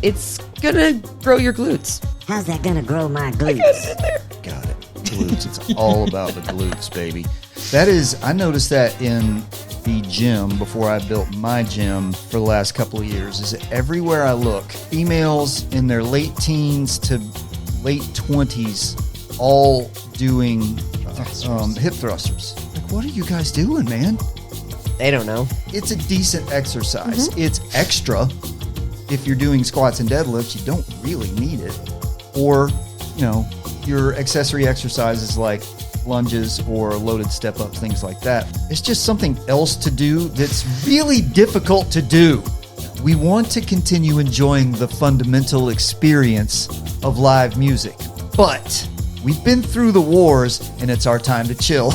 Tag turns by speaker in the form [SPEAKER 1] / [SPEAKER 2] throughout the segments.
[SPEAKER 1] it's gonna grow your glutes.
[SPEAKER 2] How's that gonna grow my glutes?
[SPEAKER 3] Got it. Glutes. It's all about the glutes, baby. That is, I noticed that in the gym before I built my gym for the last couple of years, is that everywhere I look, females in their late teens to late 20s all doing hip thrusters. Like, what are you guys doing, man?
[SPEAKER 1] They don't know.
[SPEAKER 3] It's a decent exercise. It's extra. If you're doing squats and deadlifts, you don't really need it. Or, your accessory exercises like lunges or loaded step-ups, things like that. It's just something else to do that's really difficult to do. We want to continue enjoying the fundamental experience of live music, but we've been through the wars and it's our time to chill.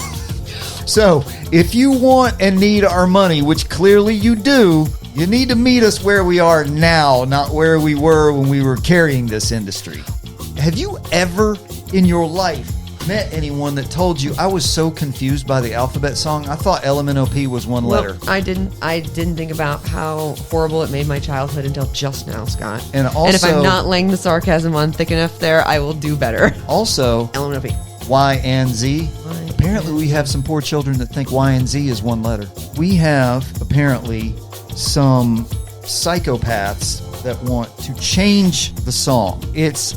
[SPEAKER 3] So if you want and need our money, which clearly you do, you need to meet us where we are now, not where we were when we were carrying this industry. Have you ever in your life met anyone that told you, I was so confused by the alphabet song, I thought LMNOP was one letter?
[SPEAKER 1] I didn't think about how horrible it made my childhood until just now, Scott.
[SPEAKER 3] And
[SPEAKER 1] if I'm not laying the sarcasm on thick enough there, I will do better.
[SPEAKER 3] Also,
[SPEAKER 1] LMNOP.
[SPEAKER 3] Y and Z. Apparently we have some poor children that think Y and Z is one letter. We have apparently some psychopaths that want to change the song. It's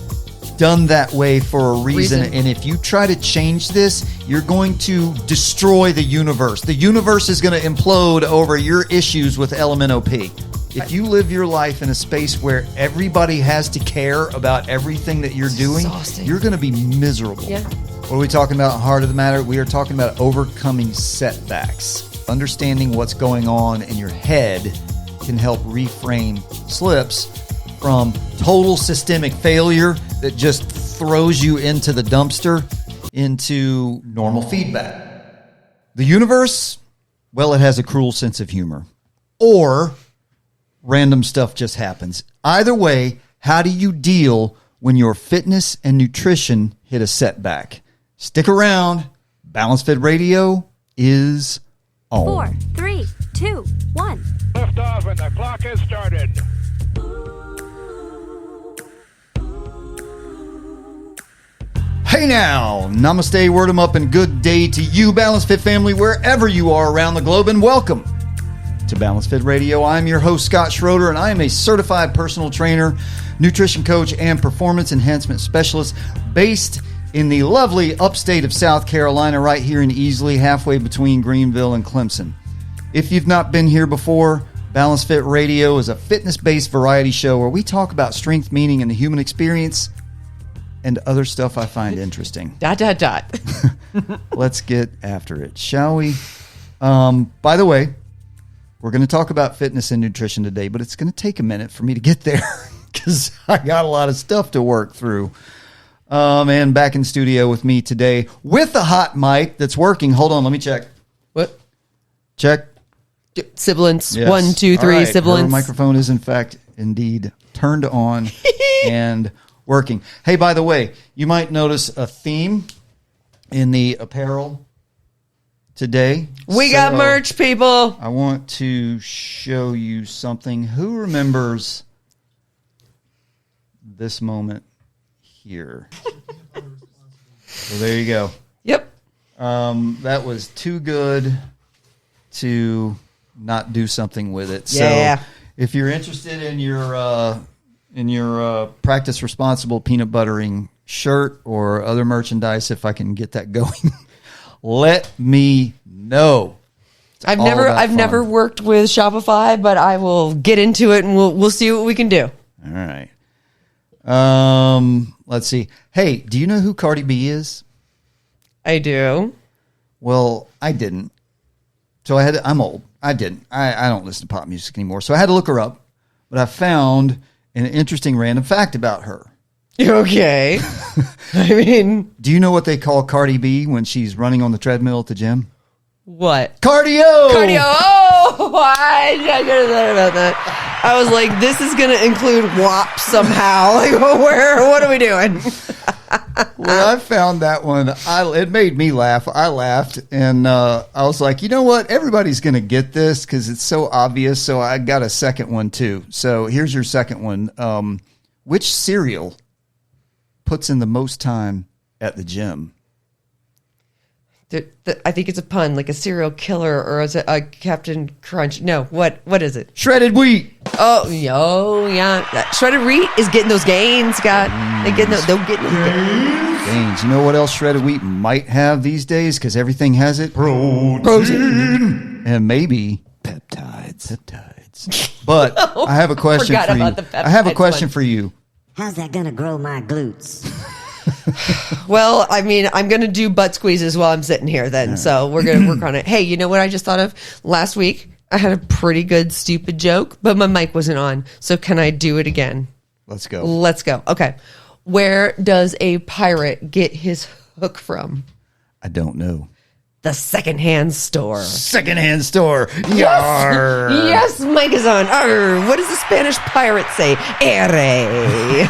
[SPEAKER 3] done that way for a reason. And if you try to change this, you're going to destroy the universe. The universe is going to implode over your issues with LMNOP. If you live your life in a space where everybody has to care about everything that you're doing, you're going to be miserable. Yeah. What are we talking about? Heart of the matter? We are talking about overcoming setbacks. Understanding what's going on in your head can help reframe slips from total systemic failure that just throws you into the dumpster into normal feedback. The universe, well, it has a cruel sense of humor. Or random stuff just happens. Either way, how do you deal when your fitness and nutrition hit a setback? Stick around. Balanced Fit Radio is on.
[SPEAKER 4] 4, 3, 2, 1.
[SPEAKER 5] Lift off and the clock has started.
[SPEAKER 3] Hey now, namaste, word 'em up, and good day to you, Balanced Fit family, wherever you are around the globe, and welcome to Balanced Fit Radio. I'm your host, Scott Schroeder, and I am a certified personal trainer, nutrition coach, and performance enhancement specialist based in the lovely upstate of South Carolina, right here in Easley, halfway between Greenville and Clemson. If you've not been here before, Balanced Fit Radio is a fitness-based variety show where we talk about strength, meaning, and the human experience, and other stuff I find interesting. ... Let's get after it, shall we? By the way, we're going to talk about fitness and nutrition today, but it's going to take a minute for me to get there because I got a lot of stuff to work through. And back in studio with me today with the hot mic that's working. Hold on, let me check.
[SPEAKER 1] What?
[SPEAKER 3] Check.
[SPEAKER 1] Sibilance.
[SPEAKER 3] Yes.
[SPEAKER 1] 1, 2, 3,
[SPEAKER 3] right.
[SPEAKER 1] sibilance.
[SPEAKER 3] Her microphone is, in fact, indeed turned on and working. Hey, by the way, you might notice a theme in the apparel today.
[SPEAKER 1] We got merch, people.
[SPEAKER 3] I want to show you something. Who remembers this moment here? So there you go.
[SPEAKER 1] Yep.
[SPEAKER 3] That was too good to not do something with it.
[SPEAKER 1] Yeah.
[SPEAKER 3] So if you're interested in your practice responsible peanut buttering shirt or other merchandise, if I can get that going, let me know.
[SPEAKER 1] I've never worked with Shopify, but I will get into it and we'll see what we can do.
[SPEAKER 3] All right. Let's see. Hey, do you know who Cardi B is?
[SPEAKER 1] I do.
[SPEAKER 3] Well, I didn't. So I'm old. I didn't. I don't listen to pop music anymore. So I had to look her up, but I found an interesting random fact about her.
[SPEAKER 1] Okay. I mean,
[SPEAKER 3] do you know what they call Cardi B when she's running on the treadmill at the gym?
[SPEAKER 1] What?
[SPEAKER 3] Cardio!
[SPEAKER 1] Cardio! Oh, I could have thought about that. I was like, this is going to include WAP somehow. Like, what are we doing?
[SPEAKER 3] When I found that one, it made me laugh. I laughed, and I was like, you know what? Everybody's going to get this because it's so obvious. So I got a second one too. So here's your second one. Which cereal puts in the most time at the gym?
[SPEAKER 1] I think it's a pun, like a serial killer, or is it a Captain Crunch? No, what is it?
[SPEAKER 3] Shredded wheat.
[SPEAKER 1] Oh, yeah. Shredded wheat is getting those gains, Scott. They're getting those
[SPEAKER 3] Gains. You know what else shredded wheat might have these days? Because everything has it. Protein. And maybe peptides. But I have a question for you. I have a question for you.
[SPEAKER 2] How's that gonna grow my glutes?
[SPEAKER 1] Well, I mean, I'm going to do butt squeezes while I'm sitting here then. So we're going to work on it. Hey, you know what I just thought of? Last week, I had a pretty good stupid joke, but my mic wasn't on. So can I do it again?
[SPEAKER 3] Let's go.
[SPEAKER 1] Okay. Where does a pirate get his hook from?
[SPEAKER 3] I don't know.
[SPEAKER 1] The secondhand store.
[SPEAKER 3] Secondhand store.
[SPEAKER 1] Yar. Yes, mic is on. Arr. What does the Spanish pirate say? Ere.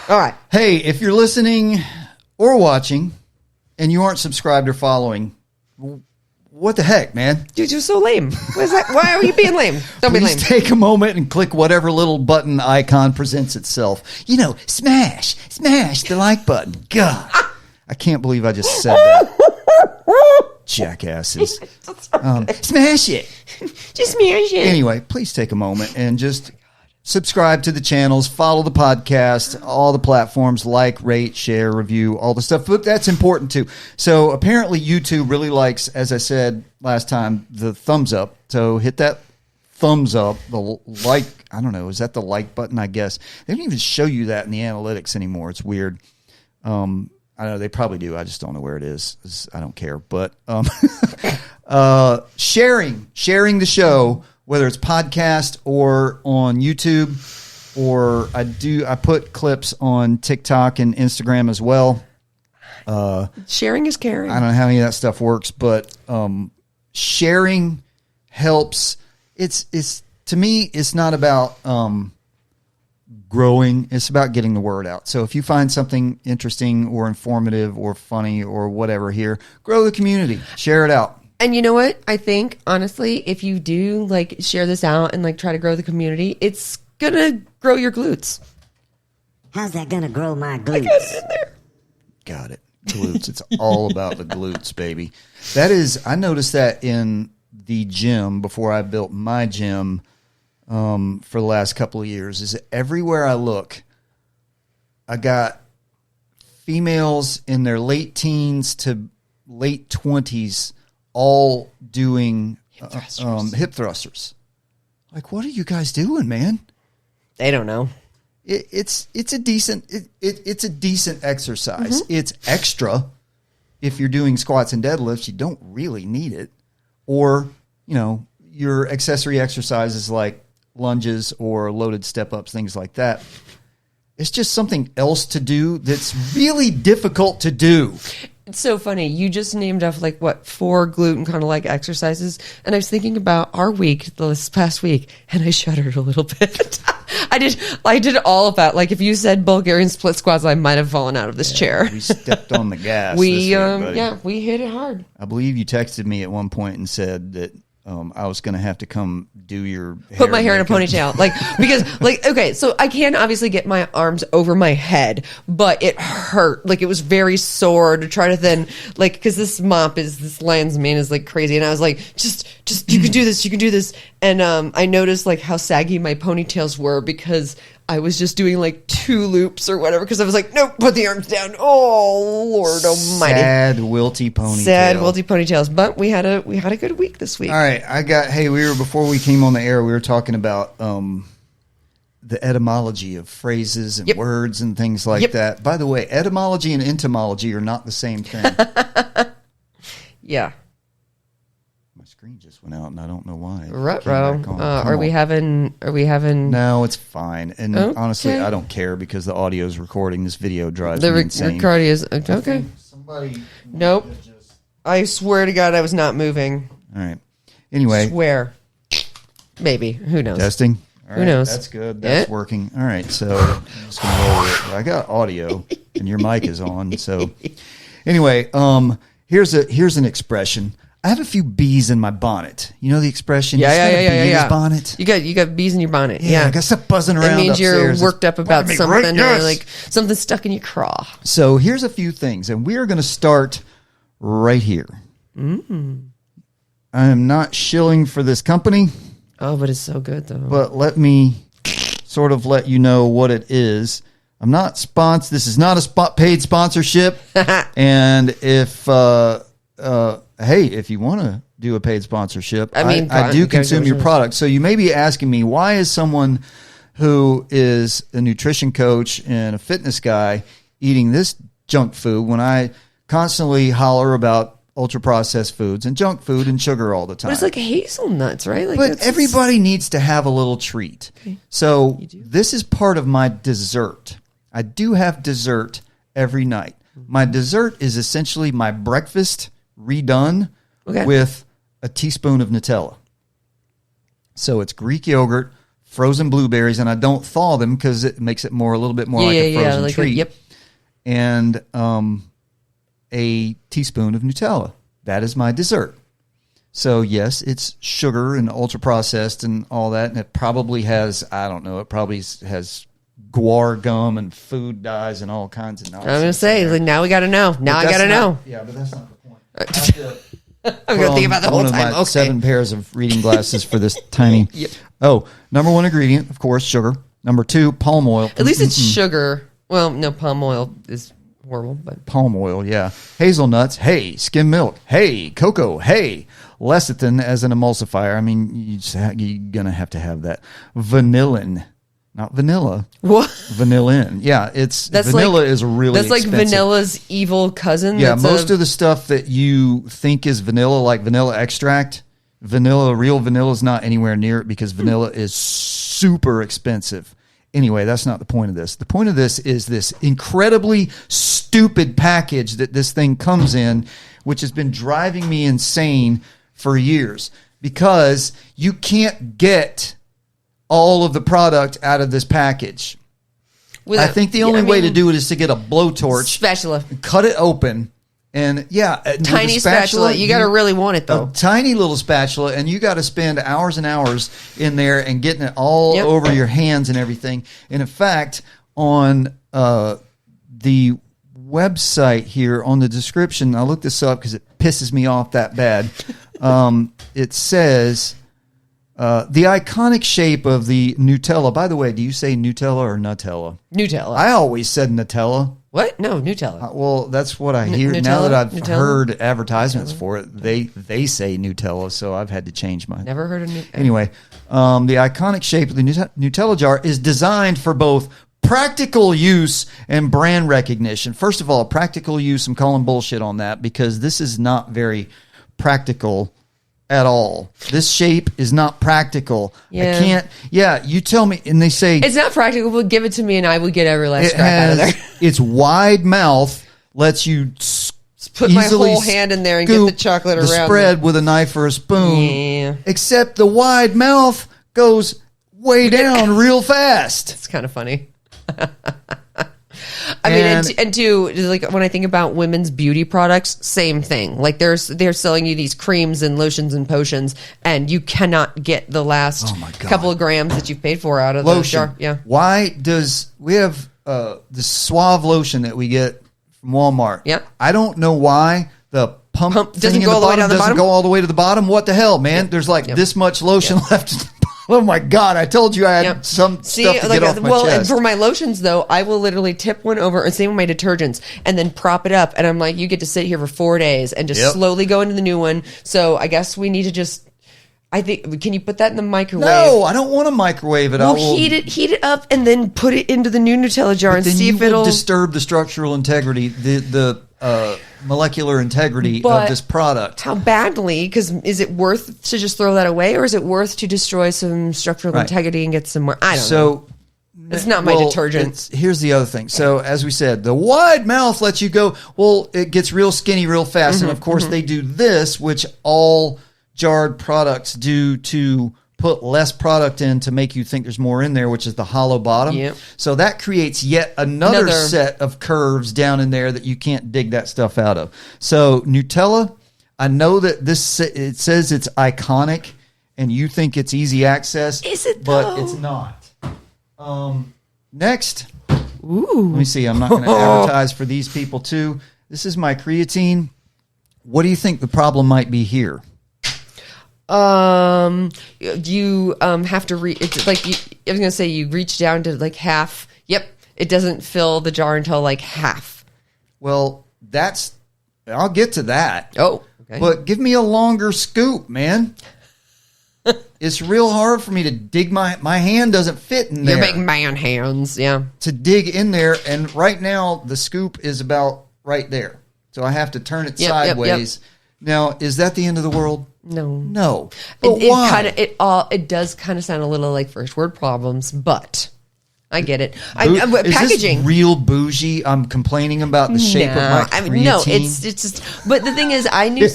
[SPEAKER 1] All right.
[SPEAKER 3] Hey, if you're listening or watching and you aren't subscribed or following, what the heck, man?
[SPEAKER 1] Dude, you're so lame. What is that? Why are you being lame? Don't be lame.
[SPEAKER 3] Please take a moment and click whatever little button icon presents itself. You know, smash the like button. God, I can't believe I just said that. Jackasses. Smash it.
[SPEAKER 1] Just smash it.
[SPEAKER 3] Anyway, please take a moment and just subscribe to the channels, follow the podcast, all the platforms, like, rate, share, review, all the stuff. But that's important too. So apparently YouTube really likes, as I said last time, the thumbs up. So hit that thumbs up, the like, I don't know, is that the like button, I guess? They don't even show you that in the analytics anymore. It's weird. I don't know, they probably do. I just don't know where it is. I don't care. But sharing the show, whether it's podcast or on YouTube, or I put clips on TikTok and Instagram as well.
[SPEAKER 1] Sharing is caring.
[SPEAKER 3] I don't know how any of that stuff works, but sharing helps. It's to me, it's not about growing. It's about getting the word out. So if you find something interesting or informative or funny or whatever here, grow the community, share it out.
[SPEAKER 1] And you know what? I think, honestly, if you do, like, share this out and, like, try to grow the community, it's going to grow your glutes.
[SPEAKER 2] How's that gonna grow my glutes?
[SPEAKER 1] I got it in there.
[SPEAKER 3] Got it. Glutes. It's all about the glutes, baby. That is, I noticed that in the gym before I built my gym for the last couple of years, is that everywhere I look, I got females in their late teens to late 20s all doing hip thrusters. Like, what are you guys doing, man?
[SPEAKER 1] They don't know.
[SPEAKER 3] It's a decent exercise. Mm-hmm. It's extra if you're doing squats and deadlifts. You don't really need it, or your accessory exercises like lunges or loaded step ups, things like that. It's just something else to do that's really difficult to do.
[SPEAKER 1] It's so funny. You just named off 4 glute kind of like exercises. And I was thinking about our week this past week, and I shuddered a little bit. I did all of that. Like, if you said Bulgarian split squats, I might have fallen out of this chair.
[SPEAKER 3] We stepped on the gas.
[SPEAKER 1] We hit it hard.
[SPEAKER 3] I believe you texted me at one point and said that I was going to have to come do your hair.
[SPEAKER 1] Put my hair in a ponytail. Okay, so I can obviously get my arms over my head, but it hurt. Like, it was very sore to try to then, because this lion's mane is crazy. And I was like, just, you can do this. And I noticed how saggy my ponytails were because I was just doing 2 loops or whatever because I was like, nope, put the arms down. Oh, Lord almighty.
[SPEAKER 3] Sad, wilty ponytails.
[SPEAKER 1] But we had a good week this week.
[SPEAKER 3] All right. Before we came on the air, we were talking about the etymology of phrases and words and things like that. By the way, etymology and entomology are not the same thing.
[SPEAKER 1] Yeah.
[SPEAKER 3] Screen just went out and I don't know why.
[SPEAKER 1] Are we having
[SPEAKER 3] No, it's fine. And honestly, I don't care because the audio is recording. This video drives me insane.
[SPEAKER 1] The recording is okay.
[SPEAKER 3] Somebody
[SPEAKER 1] Nope. I swear to God I was not moving.
[SPEAKER 3] All right. Anyway.
[SPEAKER 1] Swear. Maybe. Who knows?
[SPEAKER 3] Testing. All
[SPEAKER 1] Who
[SPEAKER 3] right,
[SPEAKER 1] knows?
[SPEAKER 3] That's good. That's
[SPEAKER 1] Yeah.
[SPEAKER 3] working. All right, so I'm just gonna roll with it. I got audio, and your mic is on. So anyway, here's an expression. I have a few bees in my bonnet. You know the expression? You just got a bee in his bonnet.
[SPEAKER 1] You got bees in your bonnet.
[SPEAKER 3] Yeah, I got stuff buzzing around.
[SPEAKER 1] It means you're
[SPEAKER 3] upstairs.
[SPEAKER 1] worked up about
[SPEAKER 3] It's
[SPEAKER 1] something,
[SPEAKER 3] right, yes.
[SPEAKER 1] or like something stuck in your craw.
[SPEAKER 3] So here's a few things, and we are going to start right here. I am not shilling for this company,
[SPEAKER 1] Oh, but it's so good though.
[SPEAKER 3] but let me sort of let you know what it is. I'm not sponsored. This is not a paid sponsorship. And if hey, if you want to do a paid sponsorship,
[SPEAKER 1] I mean,
[SPEAKER 3] I do
[SPEAKER 1] you gotta
[SPEAKER 3] consume
[SPEAKER 1] go
[SPEAKER 3] your
[SPEAKER 1] to-
[SPEAKER 3] product. So you may be asking me, why is someone who is a nutrition coach and a fitness guy eating this junk food when I constantly holler about ultra processed foods and junk food and sugar all the time?
[SPEAKER 1] But it's like hazelnuts, right? Like
[SPEAKER 3] But
[SPEAKER 1] that's-
[SPEAKER 3] everybody needs to have a little treat. So this is part of my dessert. I do have dessert every night. My dessert is essentially my breakfast redone with a teaspoon of Nutella. So it's Greek yogurt, frozen blueberries, and I don't thaw them because it makes it a little bit more like a frozen
[SPEAKER 1] like
[SPEAKER 3] treat.
[SPEAKER 1] yep.
[SPEAKER 3] And a teaspoon of Nutella. That is my dessert. So yes, it's sugar and ultra processed and all that, and it probably has, I don't know, it probably has guar gum and food dyes and all kinds of nonsense.
[SPEAKER 1] I'm gonna say, like, now we got to know. Now I
[SPEAKER 3] But
[SPEAKER 1] got to
[SPEAKER 3] that's
[SPEAKER 1] know.
[SPEAKER 3] not- Yeah, but that's not the point. I have to
[SPEAKER 1] I'm gonna think about the whole
[SPEAKER 3] one
[SPEAKER 1] time.
[SPEAKER 3] of my
[SPEAKER 1] Okay.
[SPEAKER 3] 7 pairs of reading glasses for this tiny.
[SPEAKER 1] Yep.
[SPEAKER 3] Oh, number 1 ingredient, of course, sugar. Number 2, palm oil.
[SPEAKER 1] At least it's sugar. Well, no, palm oil is horrible, but
[SPEAKER 3] Palm oil, yeah. Hazelnuts, hey. Skim milk, hey. Cocoa, hey. Lecithin as an emulsifier. I mean, you're going to have that. Vanillin, not vanilla.
[SPEAKER 1] what?
[SPEAKER 3] Vanillin. Yeah, vanilla is really
[SPEAKER 1] That's like
[SPEAKER 3] expensive.
[SPEAKER 1] vanilla's evil cousin.
[SPEAKER 3] Yeah,
[SPEAKER 1] that's
[SPEAKER 3] most of the stuff that you think is vanilla, like vanilla extract, real vanilla is not anywhere near it because vanilla is super expensive. Anyway, that's not the point of this. The point of this is this incredibly stupid package that this thing comes in, which has been driving me insane for years because you can't get all of the product out of this package. I think the only way to do it is to get a blowtorch,
[SPEAKER 1] spatula,
[SPEAKER 3] cut it open, and with
[SPEAKER 1] tiny
[SPEAKER 3] a
[SPEAKER 1] spatula. You got to really want it though.
[SPEAKER 3] a tiny little spatula, and you got to spend hours and hours in there and getting it all over your hands and everything. And in fact, on the website here, on the description, I looked this up because it pisses me off that bad. It says the iconic shape of the Nutella. By the way, do you say Nutella or Nutella?
[SPEAKER 1] Nutella.
[SPEAKER 3] I always said Nutella.
[SPEAKER 1] What? No, Nutella.
[SPEAKER 3] Well, that's what I hear now
[SPEAKER 1] Nutella?
[SPEAKER 3] that I've
[SPEAKER 1] Nutella?
[SPEAKER 3] heard advertisements for it. They say Nutella, so I've had to change mine.
[SPEAKER 1] Never heard of Nutella.
[SPEAKER 3] Anyway, the iconic shape of the Nutella jar is designed for both practical use and brand recognition. First of all, practical use, I'm calling bullshit on that because this is not very practical at all. This shape is not practical.
[SPEAKER 1] Yeah.
[SPEAKER 3] I can't. Yeah, you tell me, and they say
[SPEAKER 1] It's not practical, but give it to me and I would get every last
[SPEAKER 3] it
[SPEAKER 1] scrap out of
[SPEAKER 3] has
[SPEAKER 1] there.
[SPEAKER 3] its wide mouth lets you
[SPEAKER 1] Put my
[SPEAKER 3] easily
[SPEAKER 1] whole hand in there and get
[SPEAKER 3] scoop
[SPEAKER 1] the chocolate
[SPEAKER 3] the
[SPEAKER 1] around
[SPEAKER 3] spread with a knife or a spoon.
[SPEAKER 1] Yeah.
[SPEAKER 3] Except the wide mouth goes way down real fast.
[SPEAKER 1] It's kind of funny. I mean, and too, like when I think about women's beauty products, same thing. Like they're selling you these creams and lotions and potions, and you cannot get the last couple of grams that you've paid for out of the
[SPEAKER 3] Lotion.
[SPEAKER 1] jar. Yeah.
[SPEAKER 3] Why does we have the Suave lotion that we get from Walmart?
[SPEAKER 1] Yep.
[SPEAKER 3] I don't know why the pump
[SPEAKER 1] Doesn't
[SPEAKER 3] thing in
[SPEAKER 1] go all the way down the
[SPEAKER 3] doesn't
[SPEAKER 1] bottom?
[SPEAKER 3] go all the way to the bottom. What the hell, man? There's like this much lotion left. Oh my God! I told you I had some stuff to get off my
[SPEAKER 1] and
[SPEAKER 3] chest.
[SPEAKER 1] for my lotions though, I will literally tip one over, and same with my detergents, and then prop it up, and I'm like, you get to sit here for 4 days and just slowly go into the new one. So I guess we need to just. I think. Can you put that in the microwave?
[SPEAKER 3] No, I don't want to microwave it. I will
[SPEAKER 1] heat it up, and then put it into the new Nutella jar and
[SPEAKER 3] then
[SPEAKER 1] see
[SPEAKER 3] you
[SPEAKER 1] if it'll
[SPEAKER 3] will disturb the structural integrity, the molecular integrity
[SPEAKER 1] But
[SPEAKER 3] of this product.
[SPEAKER 1] How badly? Because is it worth to just throw that away, or is it worth to destroy some structural integrity and get some more? I don't know. It's not my detergent.
[SPEAKER 3] Here's the other thing. So as we said, the wide mouth lets you go. Well, it gets real skinny real fast, and of course they do this, which all jarred products do to put less product in to make you think there's more in there, which is the hollow bottom.
[SPEAKER 1] Yep.
[SPEAKER 3] So that creates yet another set of curves down in there that you can't dig that stuff out of. So Nutella, I know that it says it's iconic and you think it's easy access.
[SPEAKER 1] Is it
[SPEAKER 3] But
[SPEAKER 1] though?
[SPEAKER 3] it's not. Next.
[SPEAKER 1] Ooh.
[SPEAKER 3] Let me see. I'm not going to advertise for these people too. This is my creatine. What do you think the problem might be here?
[SPEAKER 1] You have to it's like I was gonna say you reach down to like half. Yep, it doesn't fill the jar until like half.
[SPEAKER 3] Well, I'll get to that.
[SPEAKER 1] Oh, okay.
[SPEAKER 3] But give me a longer scoop, man. It's real hard for me to dig my hand doesn't fit in there.
[SPEAKER 1] Your big man hands, yeah.
[SPEAKER 3] To dig in there, and right now the scoop is about right there, so I have to turn it sideways. Yep. Now, is that the end of the world? No. But why?
[SPEAKER 1] It does kind of sound a little like first word problems, but I get it.
[SPEAKER 3] Is
[SPEAKER 1] Packaging.
[SPEAKER 3] this real bougie? I'm complaining about the shape of my creatine.
[SPEAKER 1] No, it's just. But the thing is, I knew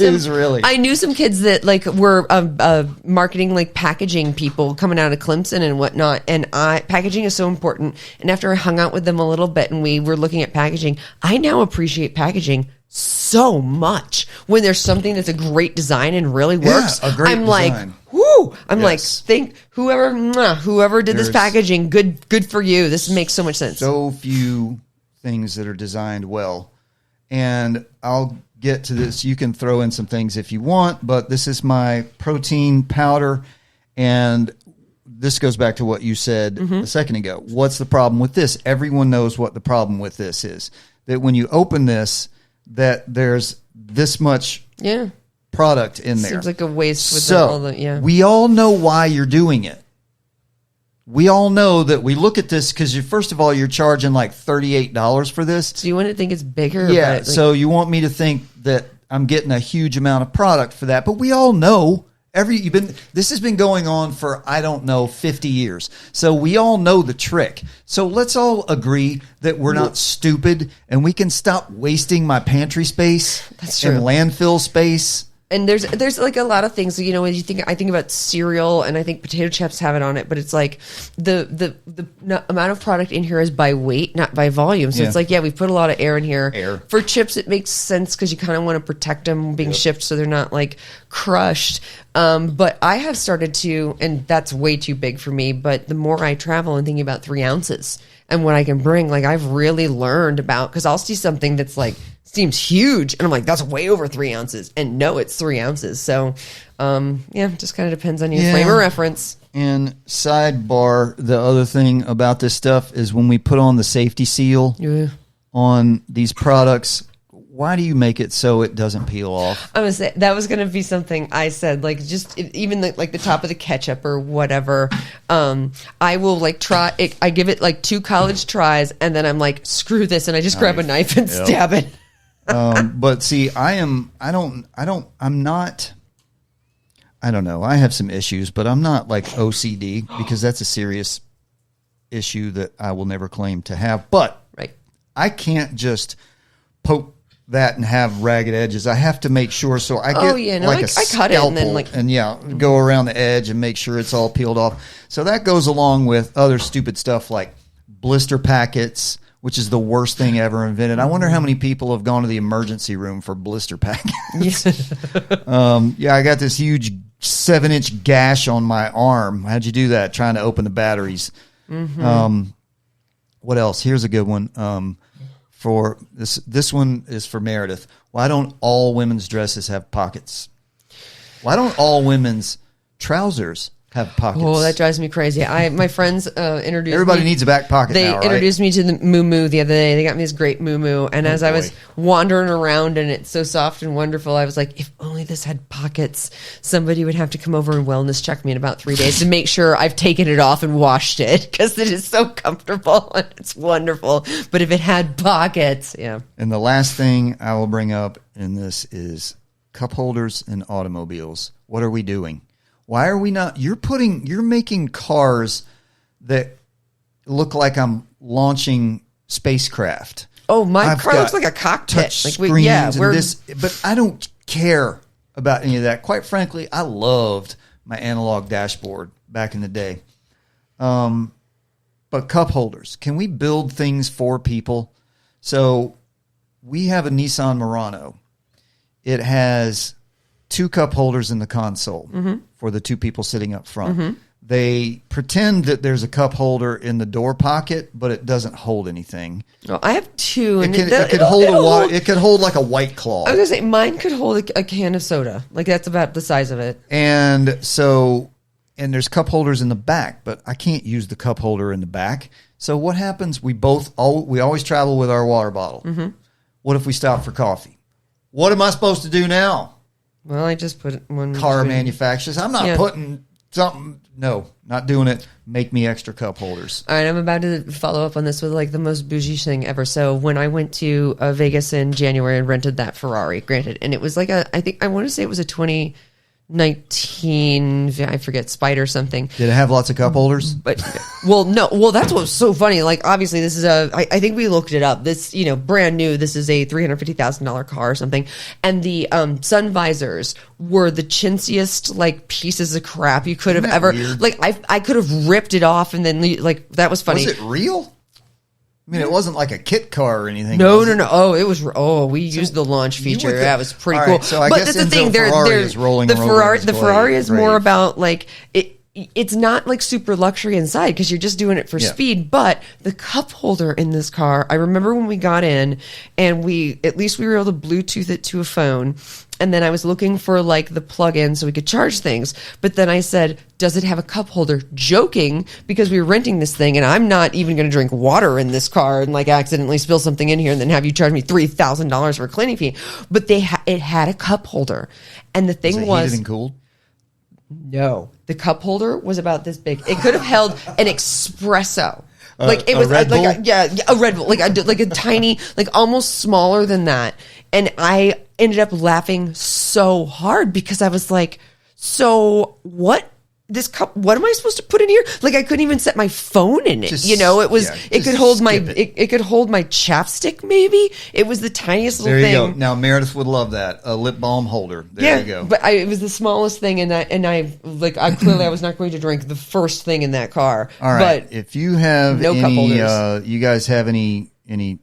[SPEAKER 1] I knew some kids that like were marketing like packaging people coming out of Clemson and whatnot. And packaging is so important. And after I hung out with them a little bit and we were looking at packaging, I now appreciate packaging so much when there's something that's a great design and really works.
[SPEAKER 3] A great
[SPEAKER 1] I'm
[SPEAKER 3] design.
[SPEAKER 1] like, whoo! I'm like, think whoever did this packaging, good for you. This makes so much sense.
[SPEAKER 3] So few things that are designed well, and I'll get to this. You can throw in some things if you want, but this is my protein powder, and this goes back to what you said a second ago. What's the problem with this? Everyone knows what the problem with this is. That when you open this, that there's this much product in there.
[SPEAKER 1] Seems like a waste with
[SPEAKER 3] so
[SPEAKER 1] all the
[SPEAKER 3] we all know why you're doing it. We all know that we look at this because first of all, you're charging like $38 for this.
[SPEAKER 1] So you want to think it's bigger?
[SPEAKER 3] Yeah.
[SPEAKER 1] But
[SPEAKER 3] So you want me to think that I'm getting a huge amount of product for that, but we all know this has been going on for, I don't know, 50 years. So we all know the trick. So let's all agree that we're not stupid and we can stop wasting my pantry space and landfill space.
[SPEAKER 1] And there's like a lot of things, you know, when I think about cereal and I think potato chips have it on it, but it's like the amount of product in here is by weight, not by volume. So it's like, we put a lot of air in here. For chips, it makes sense because you kind of want to protect them being shipped so they're not like crushed. But I have started to, and that's way too big for me, but the more I travel and thinking about 3 ounces and what I can bring, like I've really learned about, because I'll see something that's like, seems huge and I'm like, that's way over 3 ounces, and no, it's 3 ounces. So just kind of depends on your frame of reference.
[SPEAKER 3] And sidebar, the other thing about this stuff is when we put on the safety seal on these products, why do you make it so it doesn't peel off?
[SPEAKER 1] I was say that was going to be something I said, like just even the top of the ketchup or whatever. I will like try it. I give it like 2 college tries, and then I'm like, screw this, and I just grab a knife and stab it.
[SPEAKER 3] But see, I don't know. I have some issues, but I'm not like OCD, because that's a serious issue that I will never claim to have. But I can't just poke that and have ragged edges. I have to make sure. So I get I cut it and then go around the edge and make sure it's all peeled off. So that goes along with other stupid stuff like blister packets, which is the worst thing ever invented. I wonder how many people have gone to the emergency room for blister packets. I got this huge 7-inch gash on my arm. How'd you do that? Trying to open the batteries. What else? Here's a good one. For this one is for Meredith. Why don't all women's dresses have pockets? Why don't all women's trousers have pockets?
[SPEAKER 1] Oh, that drives me crazy. My friends introduced
[SPEAKER 3] Everybody needs a back pocket
[SPEAKER 1] They
[SPEAKER 3] now, right?
[SPEAKER 1] introduced me to the moo the other day. They got me this great moo, and as I was wandering around and it's so soft and wonderful, I was like, if only this had pockets, somebody would have to come over and wellness check me in about 3 days to make sure I've taken it off and washed it, because it is so comfortable and it's wonderful. But if it had pockets,
[SPEAKER 3] And the last thing I will bring up in this is cup holders in automobiles. What are we doing? Why are we not? You're making cars that look like I'm launching spacecraft.
[SPEAKER 1] Oh, my
[SPEAKER 3] I've
[SPEAKER 1] car looks like a cockpit.
[SPEAKER 3] Touch screens and this, but I don't care about any of that. Quite frankly, I loved my analog dashboard back in the day. But cup holders, can we build things for people? So we have a Nissan Murano. It has 2 cup holders in the console for the 2 people sitting up front. They pretend that there's a cup holder in the door pocket, but it doesn't hold anything.
[SPEAKER 1] Well, I have 2. And
[SPEAKER 3] It could hold like a White Claw.
[SPEAKER 1] I was going to say, mine could hold a can of soda. Like, that's about the size of it.
[SPEAKER 3] And so, and there's cup holders in the back, but I can't use the cup holder in the back. So what happens? We always travel with our water bottle. What if we stop for coffee? What am I supposed to do now?
[SPEAKER 1] Well, I just put one.
[SPEAKER 3] Car manufacturers. I'm not putting something. No, not doing it. Make me extra cup holders.
[SPEAKER 1] All right, I'm about to follow up on this with like the most bougie thing ever. So when I went to Vegas in January and rented that Ferrari, granted, and it was like I want to say it was a 2019, I forget, Spider something.
[SPEAKER 3] Did it have lots of cup holders?
[SPEAKER 1] But no. Well, that's what's so funny. Like, obviously, this is I think we looked it up. This, brand new. This is a $350,000 car or something. And the sun visors were the chintziest like pieces of crap you could have ever.
[SPEAKER 3] Weird?
[SPEAKER 1] Like, I could have ripped it off and then like that was funny.
[SPEAKER 3] Was it real? I mean, it wasn't like a kit car or anything.
[SPEAKER 1] No. Oh, it was. Oh, we used the launch feature. That was pretty cool.
[SPEAKER 3] Right, so I
[SPEAKER 1] but
[SPEAKER 3] guess
[SPEAKER 1] that's the thing.
[SPEAKER 3] Ferrari is rolling
[SPEAKER 1] the
[SPEAKER 3] over
[SPEAKER 1] Ferrari.
[SPEAKER 3] his
[SPEAKER 1] The
[SPEAKER 3] blade.
[SPEAKER 1] Ferrari is more
[SPEAKER 3] Great.
[SPEAKER 1] about like it. It's not like super luxury inside because you're just doing it for speed. But the cup holder in this car, I remember when we got in and at least we were able to Bluetooth it to a phone. And then I was looking for like the plug-in so we could charge things. But then I said, does it have a cup holder? Joking, because we were renting this thing and I'm not even going to drink water in this car and like accidentally spill something in here and then have you charge me $3,000 for a cleaning fee. But it had a cup holder. And the thing was
[SPEAKER 3] heated and cooled?
[SPEAKER 1] No. The cup holder was about this big. It could have held an espresso. Like it
[SPEAKER 3] a
[SPEAKER 1] was
[SPEAKER 3] Red Bull?
[SPEAKER 1] a Red Bull, like a tiny, like almost smaller than that. And I ended up laughing so hard because I was like, so what? This cup, what am I supposed to put in here? Like I couldn't even set my phone in it. It could hold it could hold my chapstick maybe. It was the tiniest little
[SPEAKER 3] There you
[SPEAKER 1] thing.
[SPEAKER 3] go. Now Meredith would love that. A lip balm holder. There you go.
[SPEAKER 1] But it was the smallest thing, and I clearly I was not going to drink the first thing in that car.
[SPEAKER 3] All right.
[SPEAKER 1] But
[SPEAKER 3] if you have
[SPEAKER 1] no cup
[SPEAKER 3] any,
[SPEAKER 1] holders.
[SPEAKER 3] you guys have any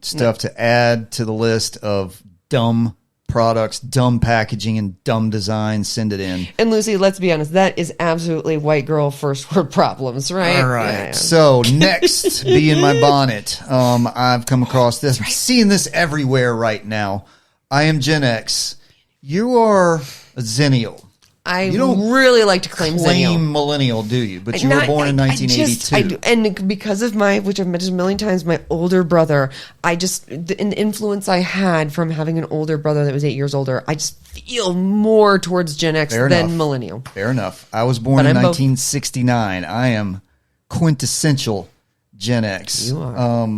[SPEAKER 3] stuff to add to the list of dumb products, dumb packaging, and dumb design, send it in.
[SPEAKER 1] And Lucy, let's be honest, that is absolutely white girl first world problems, right?
[SPEAKER 3] All right.
[SPEAKER 1] Yeah.
[SPEAKER 3] So next, be in my bonnet. I've come across this. I'm seeing this everywhere right now. I am Gen X. You are a Zennial.
[SPEAKER 1] You don't really like to claim Zennial.
[SPEAKER 3] millennial, do you? But you were born in 1982.
[SPEAKER 1] I do. And because of which I've mentioned a million times, my older brother, the influence I had from having an older brother that was 8 years older, I just feel more towards Gen X than millennial.
[SPEAKER 3] Fair enough. I was born in 1969. I am quintessential Gen X.
[SPEAKER 1] You are.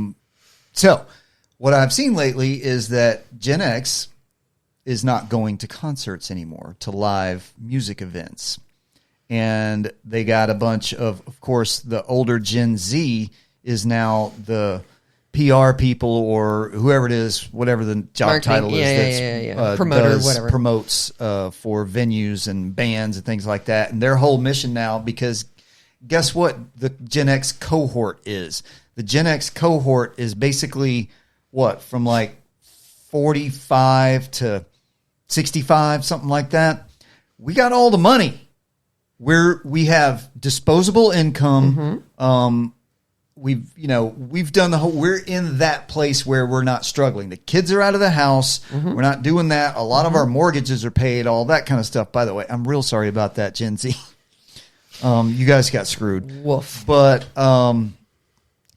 [SPEAKER 3] So what I've seen lately is that Gen X is not going to concerts anymore, to live music events. And they got a bunch of course, the older Gen Z is now the PR people or whoever it is, whatever the job
[SPEAKER 1] Marketing,
[SPEAKER 3] title is, that's
[SPEAKER 1] promoter, whatever.
[SPEAKER 3] Promotes for venues and bands and things like that. And their whole mission now, because guess what the Gen X cohort is? The Gen X cohort is basically what, from like 45 to 65, something like that. We got all the money. We have disposable income. We've done the whole, we're in that place where we're not struggling. The kids are out of the house. We're not doing that. A lot of our mortgages are paid, all that kind of stuff. By the way, I'm real sorry about that, Gen Z. You guys got screwed.
[SPEAKER 1] Woof.
[SPEAKER 3] But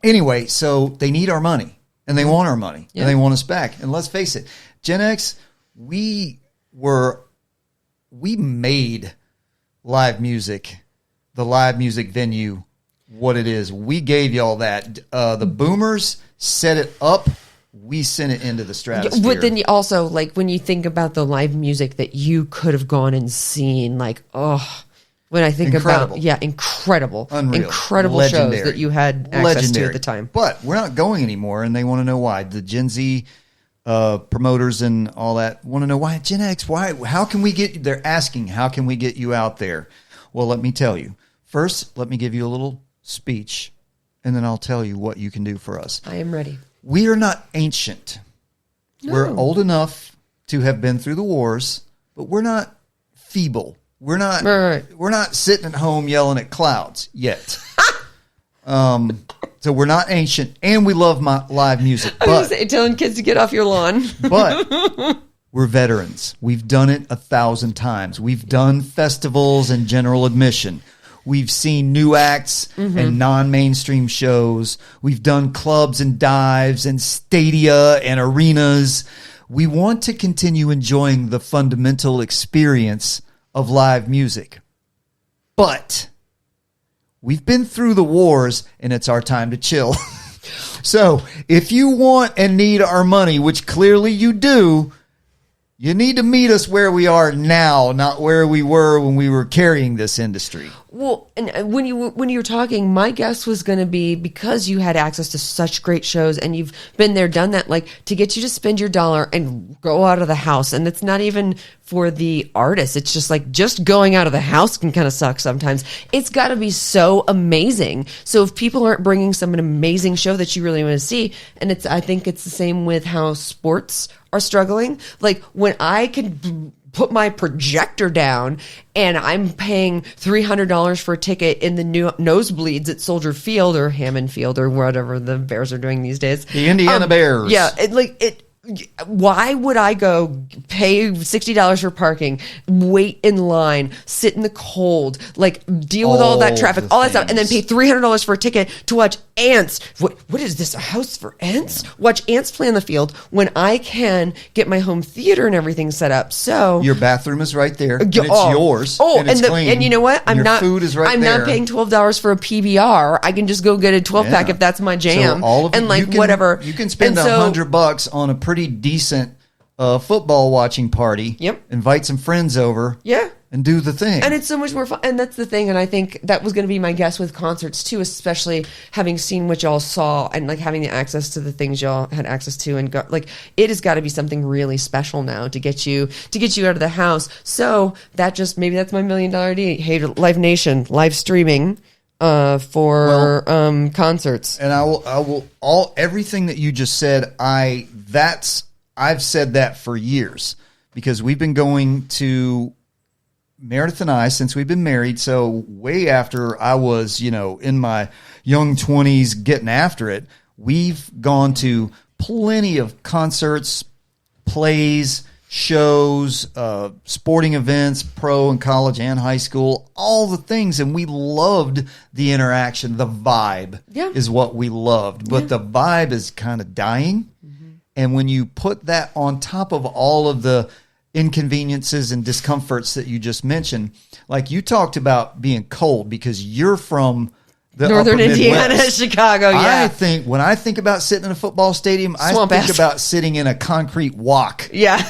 [SPEAKER 3] anyway, so they need our money and they want our money and they want us back. And let's face it, Gen X, we made live music, the live music venue, what it is. We gave y'all that. The boomers set it up. We sent it into the stratosphere.
[SPEAKER 1] But then you also, like, when you think about the live music that you could have gone and seen, like, when I think
[SPEAKER 3] Incredible.
[SPEAKER 1] incredible.
[SPEAKER 3] Unreal.
[SPEAKER 1] Incredible
[SPEAKER 3] Legendary.
[SPEAKER 1] shows that you had access to at the time.
[SPEAKER 3] But we're not going anymore, and they want to know why. The Gen Z promoters and all that want to know why. Gen X, why? How can we get? They're asking, how can we get you out there? Well, let me tell you. First, let me give you a little speech, and then I'll tell you what you can do for us.
[SPEAKER 1] I am ready.
[SPEAKER 3] We are not ancient.
[SPEAKER 1] No.
[SPEAKER 3] We're old enough to have been through the wars, but we're not feeble. We're not
[SPEAKER 1] Right.
[SPEAKER 3] We're not sitting at home yelling at clouds yet. So we're not ancient, and we love live music. But
[SPEAKER 1] Telling kids to get off your lawn.
[SPEAKER 3] but we're veterans. We've done it 1,000 times. We've done festivals and general admission. We've seen new acts and non-mainstream shows. We've done clubs and dives and stadia and arenas. We want to continue enjoying the fundamental experience of live music. But we've been through the wars, and it's our time to chill. So if you want and need our money, which clearly you do, you need to meet us where we are now, not where we were when we were carrying this industry.
[SPEAKER 1] Well, and when you were talking, my guess was going to be, because you had access to such great shows and you've been there, done that, like, to get you to spend your dollar and go out of the house. And it's not even for the artist. It's just like, just going out of the house can kind of suck sometimes. It's got to be so amazing. So if people aren't bringing an amazing show that you really want to see, and I think it's the same with how sports are struggling. Like, when I can put my projector down and I'm paying $300 for a ticket in the new nosebleeds at Soldier Field or Hammond Field or whatever the Bears are doing these days.
[SPEAKER 3] The Indiana Bears.
[SPEAKER 1] Yeah. Why would I go pay $60 for parking, wait in line, sit in the cold, like deal with all that traffic, all that stuff, and then pay $300 for a ticket to watch ants? What is this, a house for ants? Watch ants play on the field when I can get my home theater and everything set up. So
[SPEAKER 3] your bathroom is right there. And it's yours.
[SPEAKER 1] Oh,
[SPEAKER 3] and it's clean.
[SPEAKER 1] And you know what?
[SPEAKER 3] Your food is right
[SPEAKER 1] I'm
[SPEAKER 3] there.
[SPEAKER 1] not paying $12 for a PBR. I can just go get a 12-pack if that's my jam.
[SPEAKER 3] So all of
[SPEAKER 1] and
[SPEAKER 3] it,
[SPEAKER 1] like whatever.
[SPEAKER 3] You can spend $100 on a pretty decent football watching party.
[SPEAKER 1] Yep.
[SPEAKER 3] Invite some friends over.
[SPEAKER 1] Yeah.
[SPEAKER 3] And do the thing.
[SPEAKER 1] And it's so much more fun. And that's the thing. And I think that was going to be my guess with concerts too, especially having seen what y'all saw and like having the access to the things y'all had access to, and like it has got to be something really special now to get you out of the house. So maybe that's my $1 million idea. Hey, Live Nation, live streaming for concerts.
[SPEAKER 3] And I will everything that you just said, I've said that for years, because we've been going to, Meredith and I, since we've been married, so way after I was, in my young 20s getting after it, we've gone to plenty of concerts, plays, shows, sporting events, pro and college and high school, all the things. And we loved the interaction. The vibe is what we loved. But the vibe is kind of dying. And when you put that on top of all of the inconveniences and discomforts that you just mentioned, like you talked about being cold because you're from the
[SPEAKER 1] Northern
[SPEAKER 3] upper
[SPEAKER 1] Indiana,
[SPEAKER 3] Midwest.
[SPEAKER 1] Chicago, yeah.
[SPEAKER 3] When I think about sitting in a football stadium,
[SPEAKER 1] Swamp
[SPEAKER 3] I think
[SPEAKER 1] ass.
[SPEAKER 3] about sitting in a concrete walk.
[SPEAKER 1] Yeah.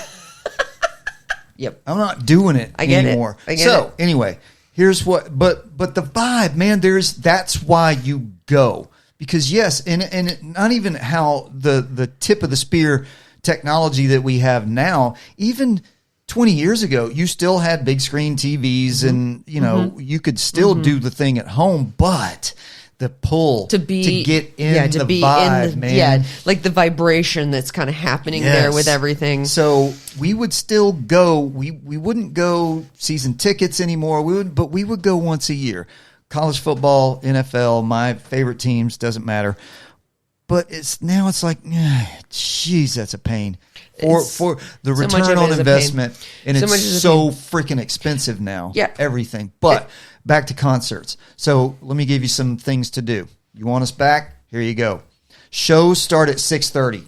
[SPEAKER 1] Yep.
[SPEAKER 3] I'm not doing it
[SPEAKER 1] I get
[SPEAKER 3] anymore.
[SPEAKER 1] it. I get it.
[SPEAKER 3] Anyway, here's what, but the vibe, man, that's why you go. Because yes, and not even how the tip of the spear technology that we have now, even 20 years ago, you still had big screen TVs and, you could still do the thing at home, but the pull to get in the vibe, man.
[SPEAKER 1] Yeah, like the vibration that's kind of happening there with everything.
[SPEAKER 3] So we would still go. We wouldn't go season tickets anymore. But we would go once a year. College football, NFL, my favorite teams, doesn't matter. But it's like, geez, that's a pain. For the return on investment, and it's so freaking expensive now.
[SPEAKER 1] Yeah.
[SPEAKER 3] Everything. But back to concerts. So let me give you some things to do. You want us back? Here you go. Shows start at 6:30.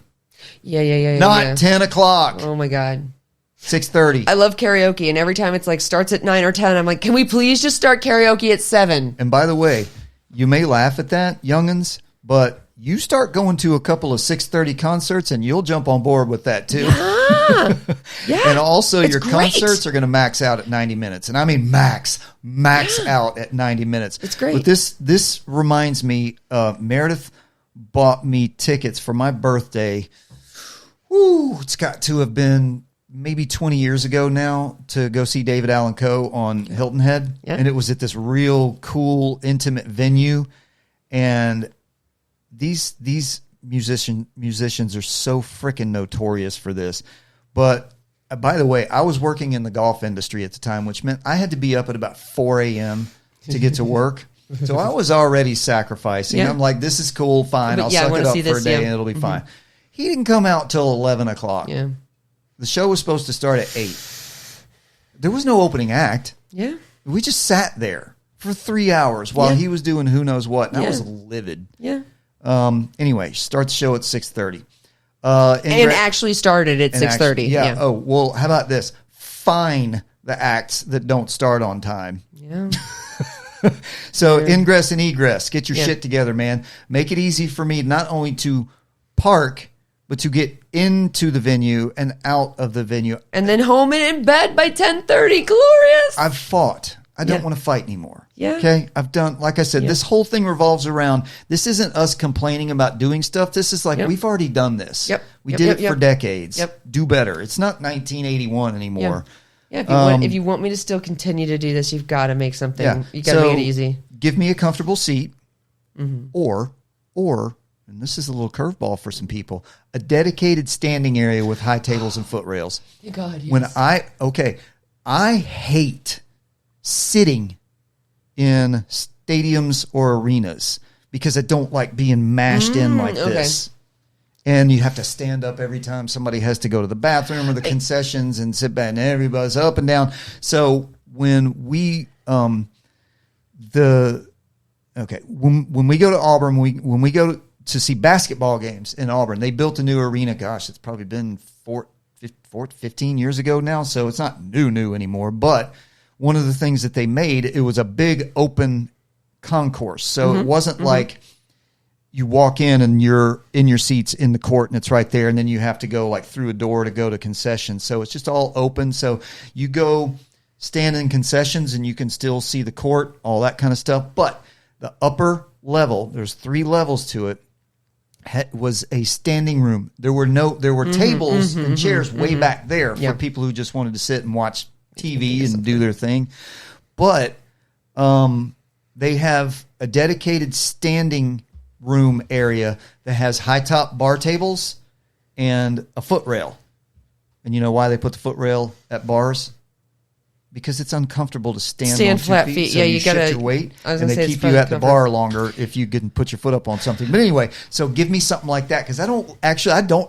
[SPEAKER 1] Yeah.
[SPEAKER 3] Not 10 o'clock.
[SPEAKER 1] Oh my God.
[SPEAKER 3] 6:30.
[SPEAKER 1] I love karaoke, and every time it's like starts at 9 or 10, I'm like, can we please just start karaoke at 7?
[SPEAKER 3] And by the way, you may laugh at that, youngins, but you start going to a couple of 6:30 concerts and you'll jump on board with that too.
[SPEAKER 1] Yeah.
[SPEAKER 3] And also
[SPEAKER 1] It's
[SPEAKER 3] your
[SPEAKER 1] great.
[SPEAKER 3] concerts are going to max out at 90 minutes. And I mean max out at 90 minutes.
[SPEAKER 1] It's great.
[SPEAKER 3] But this reminds me, Meredith bought me tickets for my birthday. It's got to have been maybe 20 years ago now to go see David Allan Coe on Hilton Head.
[SPEAKER 1] Yeah.
[SPEAKER 3] And it was at this real cool, intimate venue. And these musicians are so freaking notorious for this. But by the way, I was working in the golf industry at the time, which meant I had to be up at about 4 a.m. to get to work. So I was already sacrificing.
[SPEAKER 1] Yeah.
[SPEAKER 3] I'm like, this is cool, fine.
[SPEAKER 1] But
[SPEAKER 3] I'll
[SPEAKER 1] yeah, I
[SPEAKER 3] suck
[SPEAKER 1] wanna
[SPEAKER 3] it up
[SPEAKER 1] see
[SPEAKER 3] for a
[SPEAKER 1] this,
[SPEAKER 3] day
[SPEAKER 1] yeah.
[SPEAKER 3] and it'll be fine. He didn't come out till 11 o'clock.
[SPEAKER 1] Yeah.
[SPEAKER 3] The show was supposed to start at 8. There was no opening act.
[SPEAKER 1] Yeah.
[SPEAKER 3] We just sat there for 3 hours while
[SPEAKER 1] Yeah.
[SPEAKER 3] he was doing who knows what. And I
[SPEAKER 1] Yeah.
[SPEAKER 3] was livid.
[SPEAKER 1] Yeah.
[SPEAKER 3] Anyway, start the show at 6:30.
[SPEAKER 1] And actually started at 6:30.
[SPEAKER 3] Yeah.
[SPEAKER 1] Yeah.
[SPEAKER 3] Oh, well, how about this? Fine the acts that don't start on time.
[SPEAKER 1] Yeah.
[SPEAKER 3] So ingress and egress. Get your
[SPEAKER 1] Yeah.
[SPEAKER 3] shit together, man. Make it easy for me not only to park, but to get into the venue and out of the venue.
[SPEAKER 1] And then home and in bed by 10:30. Glorious.
[SPEAKER 3] I've fought. I don't
[SPEAKER 1] Yeah.
[SPEAKER 3] want to fight anymore.
[SPEAKER 1] Yeah.
[SPEAKER 3] Okay. I've done, like I said,
[SPEAKER 1] Yeah.
[SPEAKER 3] this whole thing revolves around, this isn't us complaining about doing stuff. This is like,
[SPEAKER 1] Yep.
[SPEAKER 3] we've already done this.
[SPEAKER 1] Yep.
[SPEAKER 3] We
[SPEAKER 1] Yep,
[SPEAKER 3] did
[SPEAKER 1] yep,
[SPEAKER 3] it for
[SPEAKER 1] yep.
[SPEAKER 3] decades.
[SPEAKER 1] Yep.
[SPEAKER 3] Do better. It's not 1981 anymore.
[SPEAKER 1] Yeah. If you want me to still continue to do this, you've got to make something.
[SPEAKER 3] Yeah.
[SPEAKER 1] You got to
[SPEAKER 3] So,
[SPEAKER 1] make it easy.
[SPEAKER 3] Give me a comfortable seat
[SPEAKER 1] Mm-hmm.
[SPEAKER 3] or, and this is a little curveball for some people, a dedicated standing area with high tables and foot rails.
[SPEAKER 1] God, yes.
[SPEAKER 3] When I hate sitting in stadiums or arenas because I don't like being mashed in like
[SPEAKER 1] okay.
[SPEAKER 3] this. And you have to stand up every time somebody has to go to the bathroom or the concessions and sit back and everybody's up and down. So when we, when we go to Auburn, when we go to see basketball games in Auburn, they built a new arena. Gosh, it's probably been 15 years ago now. So it's not new anymore, but one of the things that they made, it was a big open concourse. So it wasn't like you walk in and you're in your seats in the court and it's right there. And then you have to go like through a door to go to concessions. So it's just all open. So you go stand in concessions and you can still see the court, all that kind of stuff. But the upper level, there's 3 levels to it, was a standing room. There were tables and chairs way back there for people who just wanted to sit and watch TV and do their thing. But they have a dedicated standing room area that has high top bar tables and a foot rail. And you know why they put the foot rail at bars? Because it's uncomfortable to stand on 2
[SPEAKER 1] flat
[SPEAKER 3] feet.
[SPEAKER 1] feet.
[SPEAKER 3] So
[SPEAKER 1] Yeah,
[SPEAKER 3] you
[SPEAKER 1] you
[SPEAKER 3] shift
[SPEAKER 1] gotta-
[SPEAKER 3] your weight,
[SPEAKER 1] I was
[SPEAKER 3] and
[SPEAKER 1] gonna
[SPEAKER 3] they
[SPEAKER 1] say
[SPEAKER 3] keep
[SPEAKER 1] it's
[SPEAKER 3] you
[SPEAKER 1] for
[SPEAKER 3] at the
[SPEAKER 1] comfort.
[SPEAKER 3] bar longer if you can put your foot up on something. But anyway, so give me something like that because I don't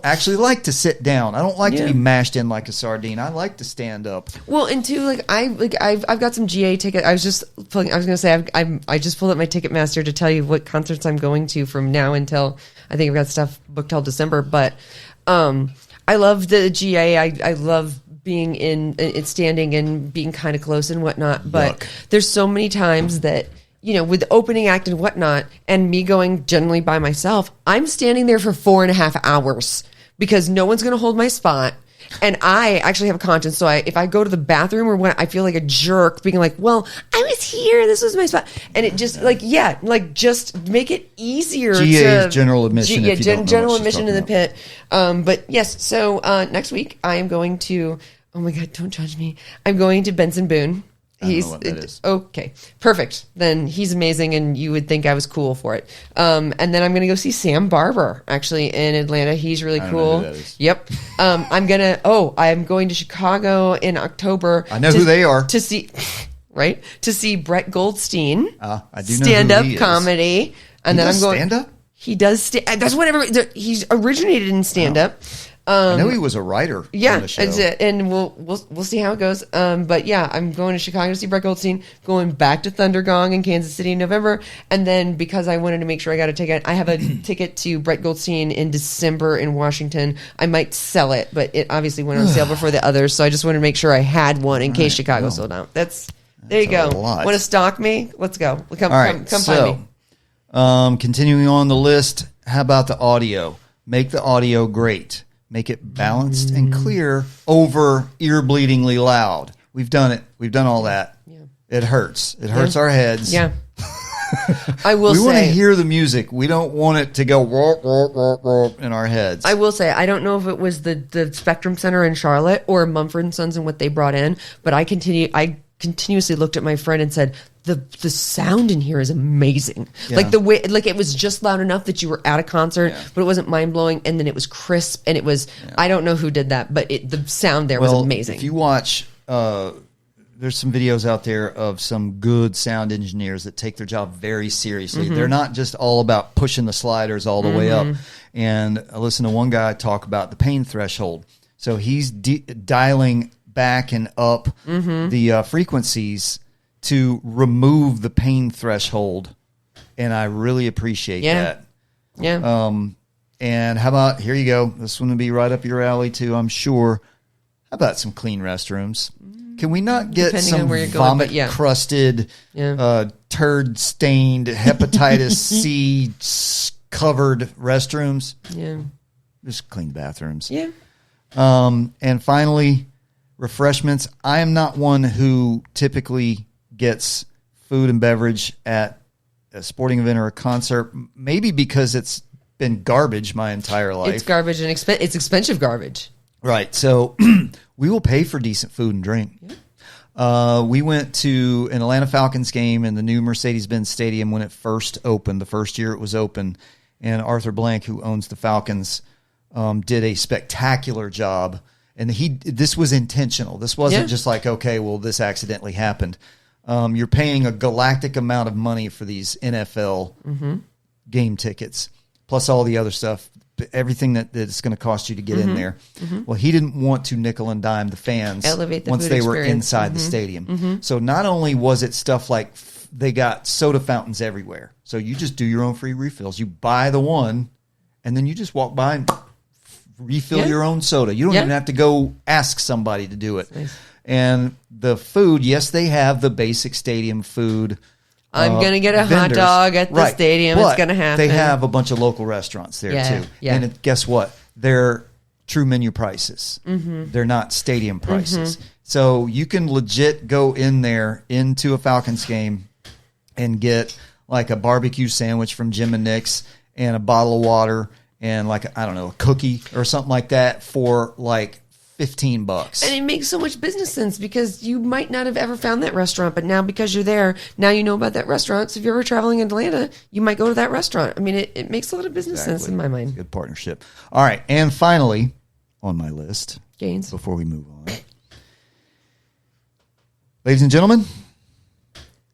[SPEAKER 3] actually like to sit down. I don't like to
[SPEAKER 1] Yeah.
[SPEAKER 3] be mashed in like a sardine. I like to stand up.
[SPEAKER 1] Well, and two, I've got some GA ticket. I just pulled up my Ticketmaster to tell you what concerts I'm going to from now until I think I've got stuff booked till December. But I love the GA. I love being in standing and being kind of close and whatnot. But there's so many times that, you know, with the opening act and whatnot, and me going generally by myself, I'm standing there for 4.5 hours because no one's going to hold my spot. And I actually have a conscience. So if I go to the bathroom or when I feel like a jerk being like, well, I was here, this was my spot. And it just just make it easier.
[SPEAKER 3] GA is general admission.
[SPEAKER 1] Yeah,
[SPEAKER 3] if you don't know
[SPEAKER 1] general
[SPEAKER 3] what she's
[SPEAKER 1] admission in the
[SPEAKER 3] talking
[SPEAKER 1] pit. But yes, so next week I am going to, oh my God, don't judge me. I'm going to Benson Boone.
[SPEAKER 3] don't know what that is.
[SPEAKER 1] Okay, perfect. Then he's amazing, and you would think I was cool for it. And then I'm going to go see Sam Barber actually in Atlanta. He's really
[SPEAKER 3] don't
[SPEAKER 1] cool.
[SPEAKER 3] know who that is.
[SPEAKER 1] Yep. I'm going to Chicago in October.
[SPEAKER 3] I know who they are.
[SPEAKER 1] To see, right? To see Brett Goldstein.
[SPEAKER 3] I do know who
[SPEAKER 1] stand-up
[SPEAKER 3] he is.
[SPEAKER 1] comedy. And
[SPEAKER 3] He
[SPEAKER 1] then
[SPEAKER 3] does
[SPEAKER 1] I'm going
[SPEAKER 3] stand-up?
[SPEAKER 1] He does. That's whatever. He's originated in stand-up.
[SPEAKER 3] I know he was a writer.
[SPEAKER 1] Yeah,
[SPEAKER 3] on the show.
[SPEAKER 1] that's it, and we'll see how it goes. But yeah, I'm going to Chicago to see Brett Goldstein. Going back to Thunder Gong in Kansas City in November, and then because I wanted to make sure I got a ticket, I have a ticket to Brett Goldstein in December in Washington. I might sell it, but it obviously went on sale before the others, so I just wanted to make sure I had one in case Chicago sold out. There you go.
[SPEAKER 3] a lot.
[SPEAKER 1] Want to stalk me? Let's go. Come find me.
[SPEAKER 3] Continuing on the list, how about the audio? Make the audio great. Make it balanced and clear over ear-bleedingly loud. We've done it. We've done all that.
[SPEAKER 1] Yeah.
[SPEAKER 3] It hurts. It hurts our heads.
[SPEAKER 1] Yeah. I will
[SPEAKER 3] we
[SPEAKER 1] say,
[SPEAKER 3] want to hear the music. We don't want it to go in our heads.
[SPEAKER 1] I will say, I don't know if it was the Spectrum Center in Charlotte or Mumford & Sons and what they brought in, but I continuously looked at my friend and said, the sound in here is amazing.
[SPEAKER 3] Yeah.
[SPEAKER 1] Like the way, like it was just loud enough that you were at a concert, but it wasn't mind blowing. And then it was crisp and it was, I don't know who did that, but the sound there was amazing.
[SPEAKER 3] If you watch, there's some videos out there of some good sound engineers that take their job very seriously.
[SPEAKER 1] Mm-hmm.
[SPEAKER 3] They're not just all about pushing the sliders all the way up. And I listened to one guy talk about the pain threshold. So he's dialing back and up the frequencies to remove the pain threshold. And I really appreciate that.
[SPEAKER 1] Yeah.
[SPEAKER 3] And how about, here you go. This one would be right up your alley too, I'm sure. How about some clean restrooms? Can we not get
[SPEAKER 1] Depending
[SPEAKER 3] some
[SPEAKER 1] on where you're going, but
[SPEAKER 3] vomit-crusted, turd-stained, hepatitis C covered restrooms?
[SPEAKER 1] Yeah.
[SPEAKER 3] Just clean bathrooms.
[SPEAKER 1] Yeah.
[SPEAKER 3] And finally, refreshments. I am not one who typically gets food and beverage at a sporting event or a concert, maybe because it's been garbage my entire life.
[SPEAKER 1] It's garbage and it's expensive garbage.
[SPEAKER 3] Right. So we will pay for decent food and drink. Yeah. We went to an Atlanta Falcons game in the new Mercedes-Benz Stadium when it first opened, the first year it was open. And Arthur Blank, who owns the Falcons, did a spectacular job. And this was intentional. This wasn't just like, okay, well, this accidentally happened. You're paying a galactic amount of money for these NFL game tickets, plus all the other stuff, everything that it's going to cost you to get in there. Well, he didn't want to nickel and dime the fans once they were inside the stadium. So not only was it stuff like they got soda fountains everywhere. So you just do your own free refills. You buy the one, and then you just walk by and refill your own soda. You don't even have to go ask somebody to do it. Nice. And the food, yes, they have the basic stadium food.
[SPEAKER 1] I'm going to get a hot dog at the stadium.
[SPEAKER 3] But
[SPEAKER 1] it's going to happen.
[SPEAKER 3] They have a bunch of local restaurants there, too.
[SPEAKER 1] Yeah.
[SPEAKER 3] And guess what? They're true menu prices. They're not stadium prices. So you can legit go in there into a Falcons game and get like a barbecue sandwich from Jim and Nick's and a bottle of water and like, I don't know, a cookie or something like that for like $15.
[SPEAKER 1] And it makes so much business sense because you might not have ever found that restaurant, but now because you're there, now you know about that restaurant. So if you're ever traveling in Atlanta, you might go to that restaurant. I mean, it makes a lot of business sense in my mind.
[SPEAKER 3] Good partnership. All right. And finally, on my list,
[SPEAKER 1] Gaines,
[SPEAKER 3] before we move on, ladies and gentlemen,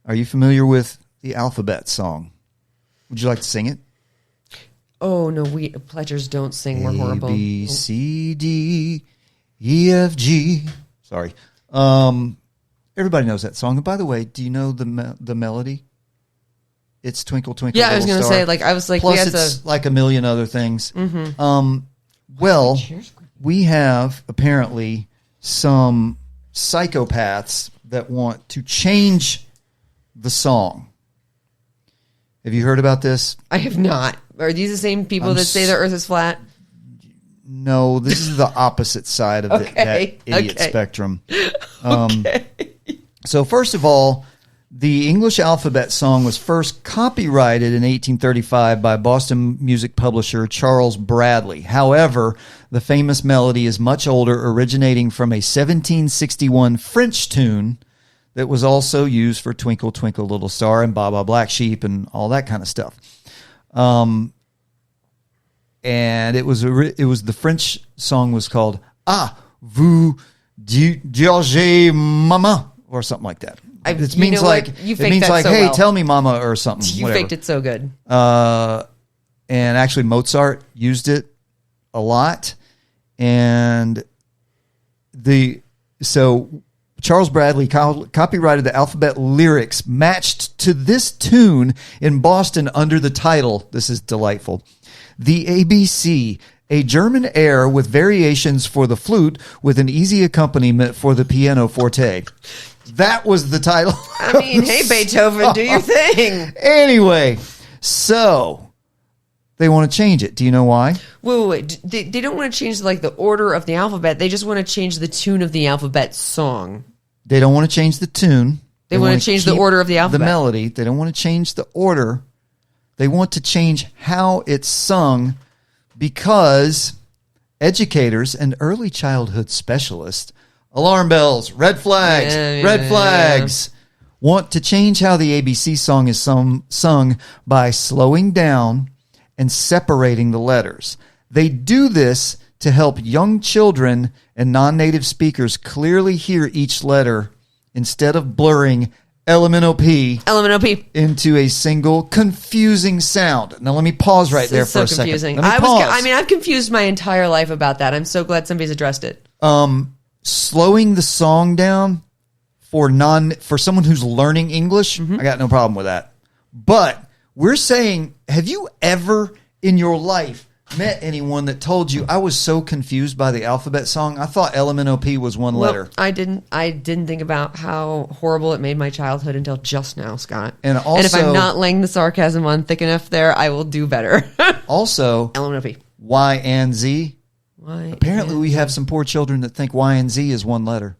[SPEAKER 3] are you familiar with the alphabet song? Would you like to sing it?
[SPEAKER 1] Oh, no, we pledgers don't sing. We're horrible.
[SPEAKER 3] A, B, C, D, E, F, G. Sorry. Everybody knows that song. And by the way, do you know the melody? It's Twinkle, Twinkle,
[SPEAKER 1] Yeah,
[SPEAKER 3] Little
[SPEAKER 1] I was going to
[SPEAKER 3] Star.
[SPEAKER 1] say, like, I was like,
[SPEAKER 3] Plus, it's like a million other things. Well, we have apparently some psychopaths that want to change the song. Have you heard about this?
[SPEAKER 1] I have not. Are these the same people that say the earth is flat?
[SPEAKER 3] No, this is the opposite side of that idiot spectrum. So first of all, the English alphabet song was first copyrighted in 1835 by Boston music publisher Charles Bradley. However, the famous melody is much older, originating from a 1761 French tune that was also used for Twinkle, Twinkle, Little Star and Baa Baa Black Sheep and all that kind of stuff. And it was the French song was called Ah, vous dirigez mama or something like that. It means like hey, tell me mama or something.
[SPEAKER 1] You faked it so good.
[SPEAKER 3] And actually Mozart used it a lot. And Charles Bradley copyrighted the alphabet lyrics matched to this tune in Boston under the title, this is delightful, The ABC, a German air with variations for the flute with an easy accompaniment for the piano forte. That was the title.
[SPEAKER 1] I mean, hey, Beethoven, do your thing.
[SPEAKER 3] Anyway, so they want to change it. Do you know why?
[SPEAKER 1] Wait. They don't want to change like the order of the alphabet. They just want to change the tune of the alphabet song.
[SPEAKER 3] They don't want to change the tune.
[SPEAKER 1] They want
[SPEAKER 3] wanna
[SPEAKER 1] to change the
[SPEAKER 3] keep
[SPEAKER 1] order of the alphabet.
[SPEAKER 3] The melody. They don't want to change the order. They want to change how it's sung because educators and early childhood specialists, alarm bells, red flags, red flags, want to change how the ABC song is sung by slowing down and separating the letters. They do this to help young children and non-native speakers clearly hear each letter instead of blurring LMNOP into a single confusing sound. Now let me pause right there for a second.
[SPEAKER 1] Confusing.
[SPEAKER 3] Let me pause.
[SPEAKER 1] I've confused my entire life about that. I'm so glad somebody's addressed it.
[SPEAKER 3] Slowing the song down for someone who's learning English, I got no problem with that. But we're saying, have you ever in your life met anyone that told you, I was so confused by the alphabet song, I thought LMNOP was one letter?
[SPEAKER 1] I didn't think about how horrible it made my childhood until just now, Scott.
[SPEAKER 3] And also,
[SPEAKER 1] and if I'm not laying the sarcasm on thick enough there, I will do better.
[SPEAKER 3] Also,
[SPEAKER 1] LMNOP.
[SPEAKER 3] Y and Z. Apparently, we have
[SPEAKER 1] Z.
[SPEAKER 3] some poor children that think Y and Z is one letter.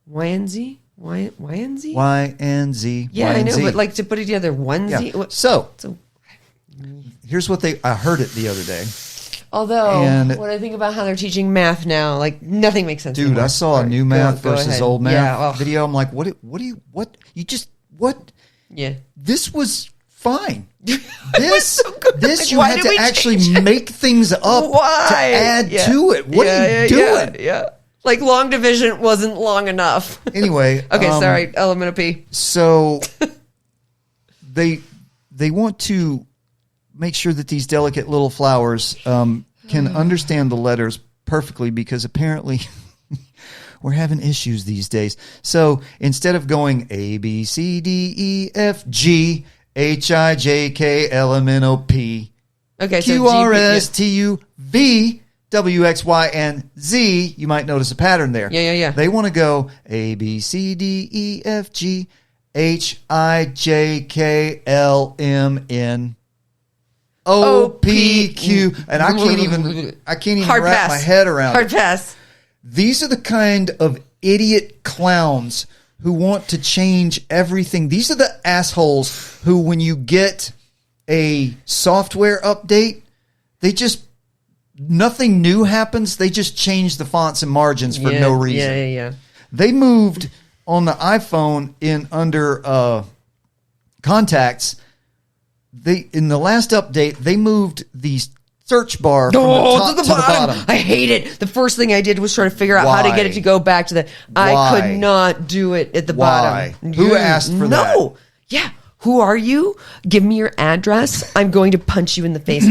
[SPEAKER 1] Y and Z? Y and Z?
[SPEAKER 3] Y and Z.
[SPEAKER 1] Yeah,
[SPEAKER 3] Y
[SPEAKER 1] I
[SPEAKER 3] and
[SPEAKER 1] know,
[SPEAKER 3] Z.
[SPEAKER 1] but like to put it together, one
[SPEAKER 3] Yeah.
[SPEAKER 1] Z.
[SPEAKER 3] So here's what I heard it the other day.
[SPEAKER 1] Although,
[SPEAKER 3] And-
[SPEAKER 1] when I think about how they're teaching math now, like nothing makes sense.
[SPEAKER 3] Dude,
[SPEAKER 1] anymore.
[SPEAKER 3] I saw a
[SPEAKER 1] Sorry.
[SPEAKER 3] new math
[SPEAKER 1] Go
[SPEAKER 3] versus
[SPEAKER 1] ahead.
[SPEAKER 3] old math
[SPEAKER 1] Yeah,
[SPEAKER 3] video. I'm like, what?
[SPEAKER 1] Yeah.
[SPEAKER 3] This was fine. This,
[SPEAKER 1] so good.
[SPEAKER 3] this
[SPEAKER 1] Like,
[SPEAKER 3] you
[SPEAKER 1] why
[SPEAKER 3] had
[SPEAKER 1] did
[SPEAKER 3] to
[SPEAKER 1] we
[SPEAKER 3] actually
[SPEAKER 1] change it?
[SPEAKER 3] make things up
[SPEAKER 1] Why?
[SPEAKER 3] to add
[SPEAKER 1] Yeah.
[SPEAKER 3] to it. What are you doing?
[SPEAKER 1] Yeah. Like long division wasn't long enough.
[SPEAKER 3] Anyway,
[SPEAKER 1] Okay, sorry. LMNOP.
[SPEAKER 3] So they want to make sure that these delicate little flowers can understand the letters perfectly because apparently we're having issues these days. So instead of going A, B, C, D, E, F, G, H, I, J, K, L, M, N, O, P,
[SPEAKER 1] Okay, so
[SPEAKER 3] Q, R, S, T, U, V, W, X, Y, and Z, you might notice a pattern there.
[SPEAKER 1] Yeah.
[SPEAKER 3] They want to go A, B, C, D, E, F, G, H, I, J, K, L, M, N, O, P, Q. And I can't even
[SPEAKER 1] Hard
[SPEAKER 3] wrap
[SPEAKER 1] pass.
[SPEAKER 3] my head around
[SPEAKER 1] Hard
[SPEAKER 3] it.
[SPEAKER 1] pass.
[SPEAKER 3] These are the kind of idiot clowns who want to change everything. These are the assholes who, when you get a software update, nothing new happens. They just change the fonts and margins for no reason.
[SPEAKER 1] Yeah.
[SPEAKER 3] They moved on the iPhone under contacts. In the last update, they moved the search bar from the top to the bottom.
[SPEAKER 1] I hate it. The first thing I did was try to figure out how to get it to go back to the. I
[SPEAKER 3] Why?
[SPEAKER 1] could not do it at the
[SPEAKER 3] Why?
[SPEAKER 1] bottom.
[SPEAKER 3] Who asked for that?
[SPEAKER 1] No. Yeah. Who are you? Give me your address. I'm going to punch you in the face.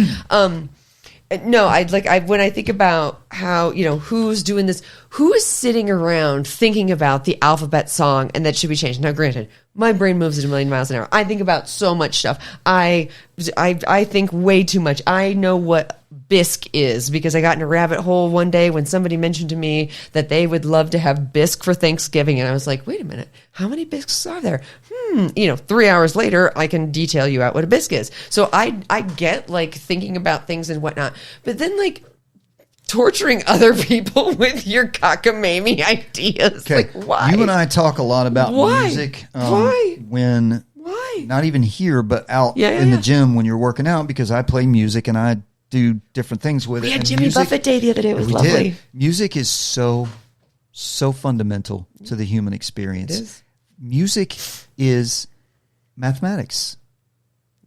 [SPEAKER 1] No, when I think about how, who's doing this, who is sitting around thinking about the alphabet song and that should be changed. Now, granted, my brain moves at 1,000,000 miles an hour. I think about so much stuff. I think way too much. I know what bisque is because I got in a rabbit hole one day when somebody mentioned to me that they would love to have bisque for Thanksgiving. And I was like, wait a minute, how many bisques are there? 3 hours later, I can detail you out what a bisque is. So I get like thinking about things and whatnot, but then like torturing other people with your cockamamie ideas.
[SPEAKER 3] Okay.
[SPEAKER 1] Like, why?
[SPEAKER 3] You and I talk a lot about
[SPEAKER 1] Why?
[SPEAKER 3] music.
[SPEAKER 1] Why?
[SPEAKER 3] Why? Not even here, but out
[SPEAKER 1] Yeah,
[SPEAKER 3] in
[SPEAKER 1] yeah.
[SPEAKER 3] the gym when you're working out because I play music and I do different things with it.
[SPEAKER 1] We had
[SPEAKER 3] And
[SPEAKER 1] Jimmy
[SPEAKER 3] music-
[SPEAKER 1] Buffett Day the other day. It was
[SPEAKER 3] We
[SPEAKER 1] lovely.
[SPEAKER 3] did. Music is so fundamental to the human experience.
[SPEAKER 1] It is.
[SPEAKER 3] Music is mathematics.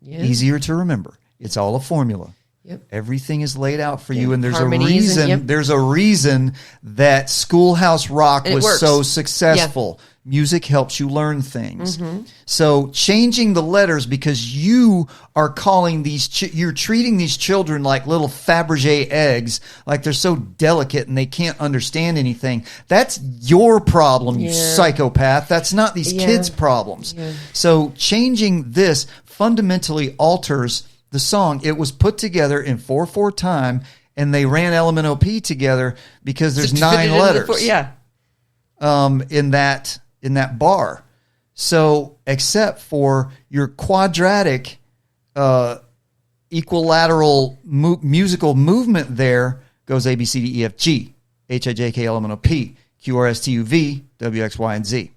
[SPEAKER 1] Yeah.
[SPEAKER 3] Easier to remember. It's all a formula.
[SPEAKER 1] Yep.
[SPEAKER 3] Everything is laid out for you,
[SPEAKER 1] Yeah.
[SPEAKER 3] and there's
[SPEAKER 1] Harmonies
[SPEAKER 3] a reason.
[SPEAKER 1] and- yep.
[SPEAKER 3] There's a reason that Schoolhouse Rock
[SPEAKER 1] And it
[SPEAKER 3] was
[SPEAKER 1] works.
[SPEAKER 3] so successful. Music helps you learn things. So changing the letters because you are calling you're treating these children like little Fabergé eggs, like they're so delicate and they can't understand anything. That's your problem, you psychopath. That's not these kids' problems.
[SPEAKER 1] Yeah.
[SPEAKER 3] So changing this fundamentally alters the song. It was put together in 4/4 time, and they ran LMNOP together because there's
[SPEAKER 1] Just fit it
[SPEAKER 3] 9
[SPEAKER 1] into the
[SPEAKER 3] letters.
[SPEAKER 1] yeah.
[SPEAKER 3] In that bar. So except for your quadratic equilateral musical movement there goes A, B, C, D, E, F, G, H, I, J, K, L, M, N, O, P, Q, R, S, T, U, V, W, X, Y, and Z.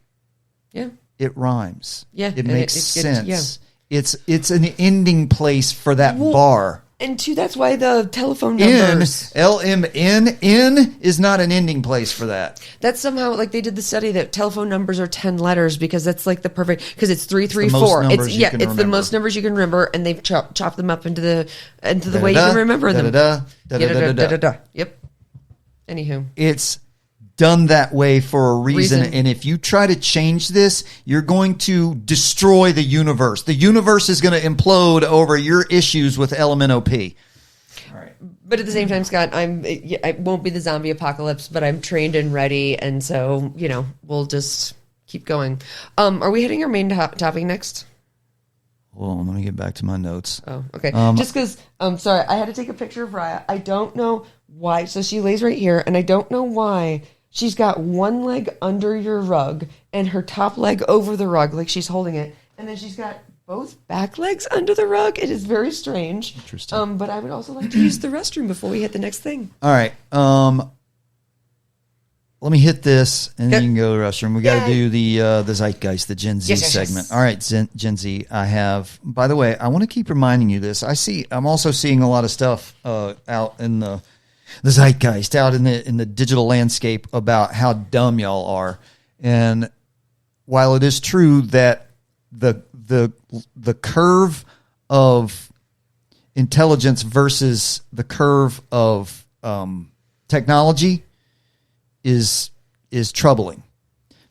[SPEAKER 1] Yeah.
[SPEAKER 3] it rhymes.
[SPEAKER 1] Yeah,
[SPEAKER 3] It
[SPEAKER 1] and
[SPEAKER 3] makes
[SPEAKER 1] it
[SPEAKER 3] sense.
[SPEAKER 1] yeah.
[SPEAKER 3] It's an ending place for that bar.
[SPEAKER 1] And two, that's why the telephone
[SPEAKER 3] N,
[SPEAKER 1] numbers.
[SPEAKER 3] LMN, N is not an ending place for that.
[SPEAKER 1] That's somehow, like, they did the study that telephone numbers are 10 letters because that's like the perfect, because it's
[SPEAKER 3] the most
[SPEAKER 1] 334.
[SPEAKER 3] numbers
[SPEAKER 1] It's
[SPEAKER 3] you can
[SPEAKER 1] it's the
[SPEAKER 3] remember.
[SPEAKER 1] most numbers you can remember, and they've chopped them up into the way you can remember them.
[SPEAKER 3] Da-da-da.
[SPEAKER 1] Yep. Anywho.
[SPEAKER 3] It's done that way for a reason.
[SPEAKER 1] Reason.
[SPEAKER 3] And if you try to change this, you're going to destroy the universe. The universe is going to implode over your issues with LMNOP. All right.
[SPEAKER 1] But at the same time, Scott, I won't be the zombie apocalypse, but I'm trained and ready, and so, we'll just keep going. Are we hitting our main topic next?
[SPEAKER 3] Well, let me get back to my notes.
[SPEAKER 1] Oh, okay. Just because, sorry, I had to take a picture of Raya. I don't know why. So she lays right here, and I don't know why she's got one leg under your rug and her top leg over the rug, like she's holding it, and then she's got both back legs under the rug. It is very strange.
[SPEAKER 3] Interesting.
[SPEAKER 1] But I would also like to use the restroom before we hit the next thing.
[SPEAKER 3] All right. Let me hit this, and then you can go to the restroom. We got to do the Zeitgeist, the Gen Z segment.
[SPEAKER 1] Yes.
[SPEAKER 3] All right, Gen Z. I have. By the way, I want to keep reminding you this. I'm also seeing a lot of stuff out in the Zeitgeist, out in the digital landscape about how dumb y'all are. And while it is true that the curve of intelligence versus the curve of technology is troubling,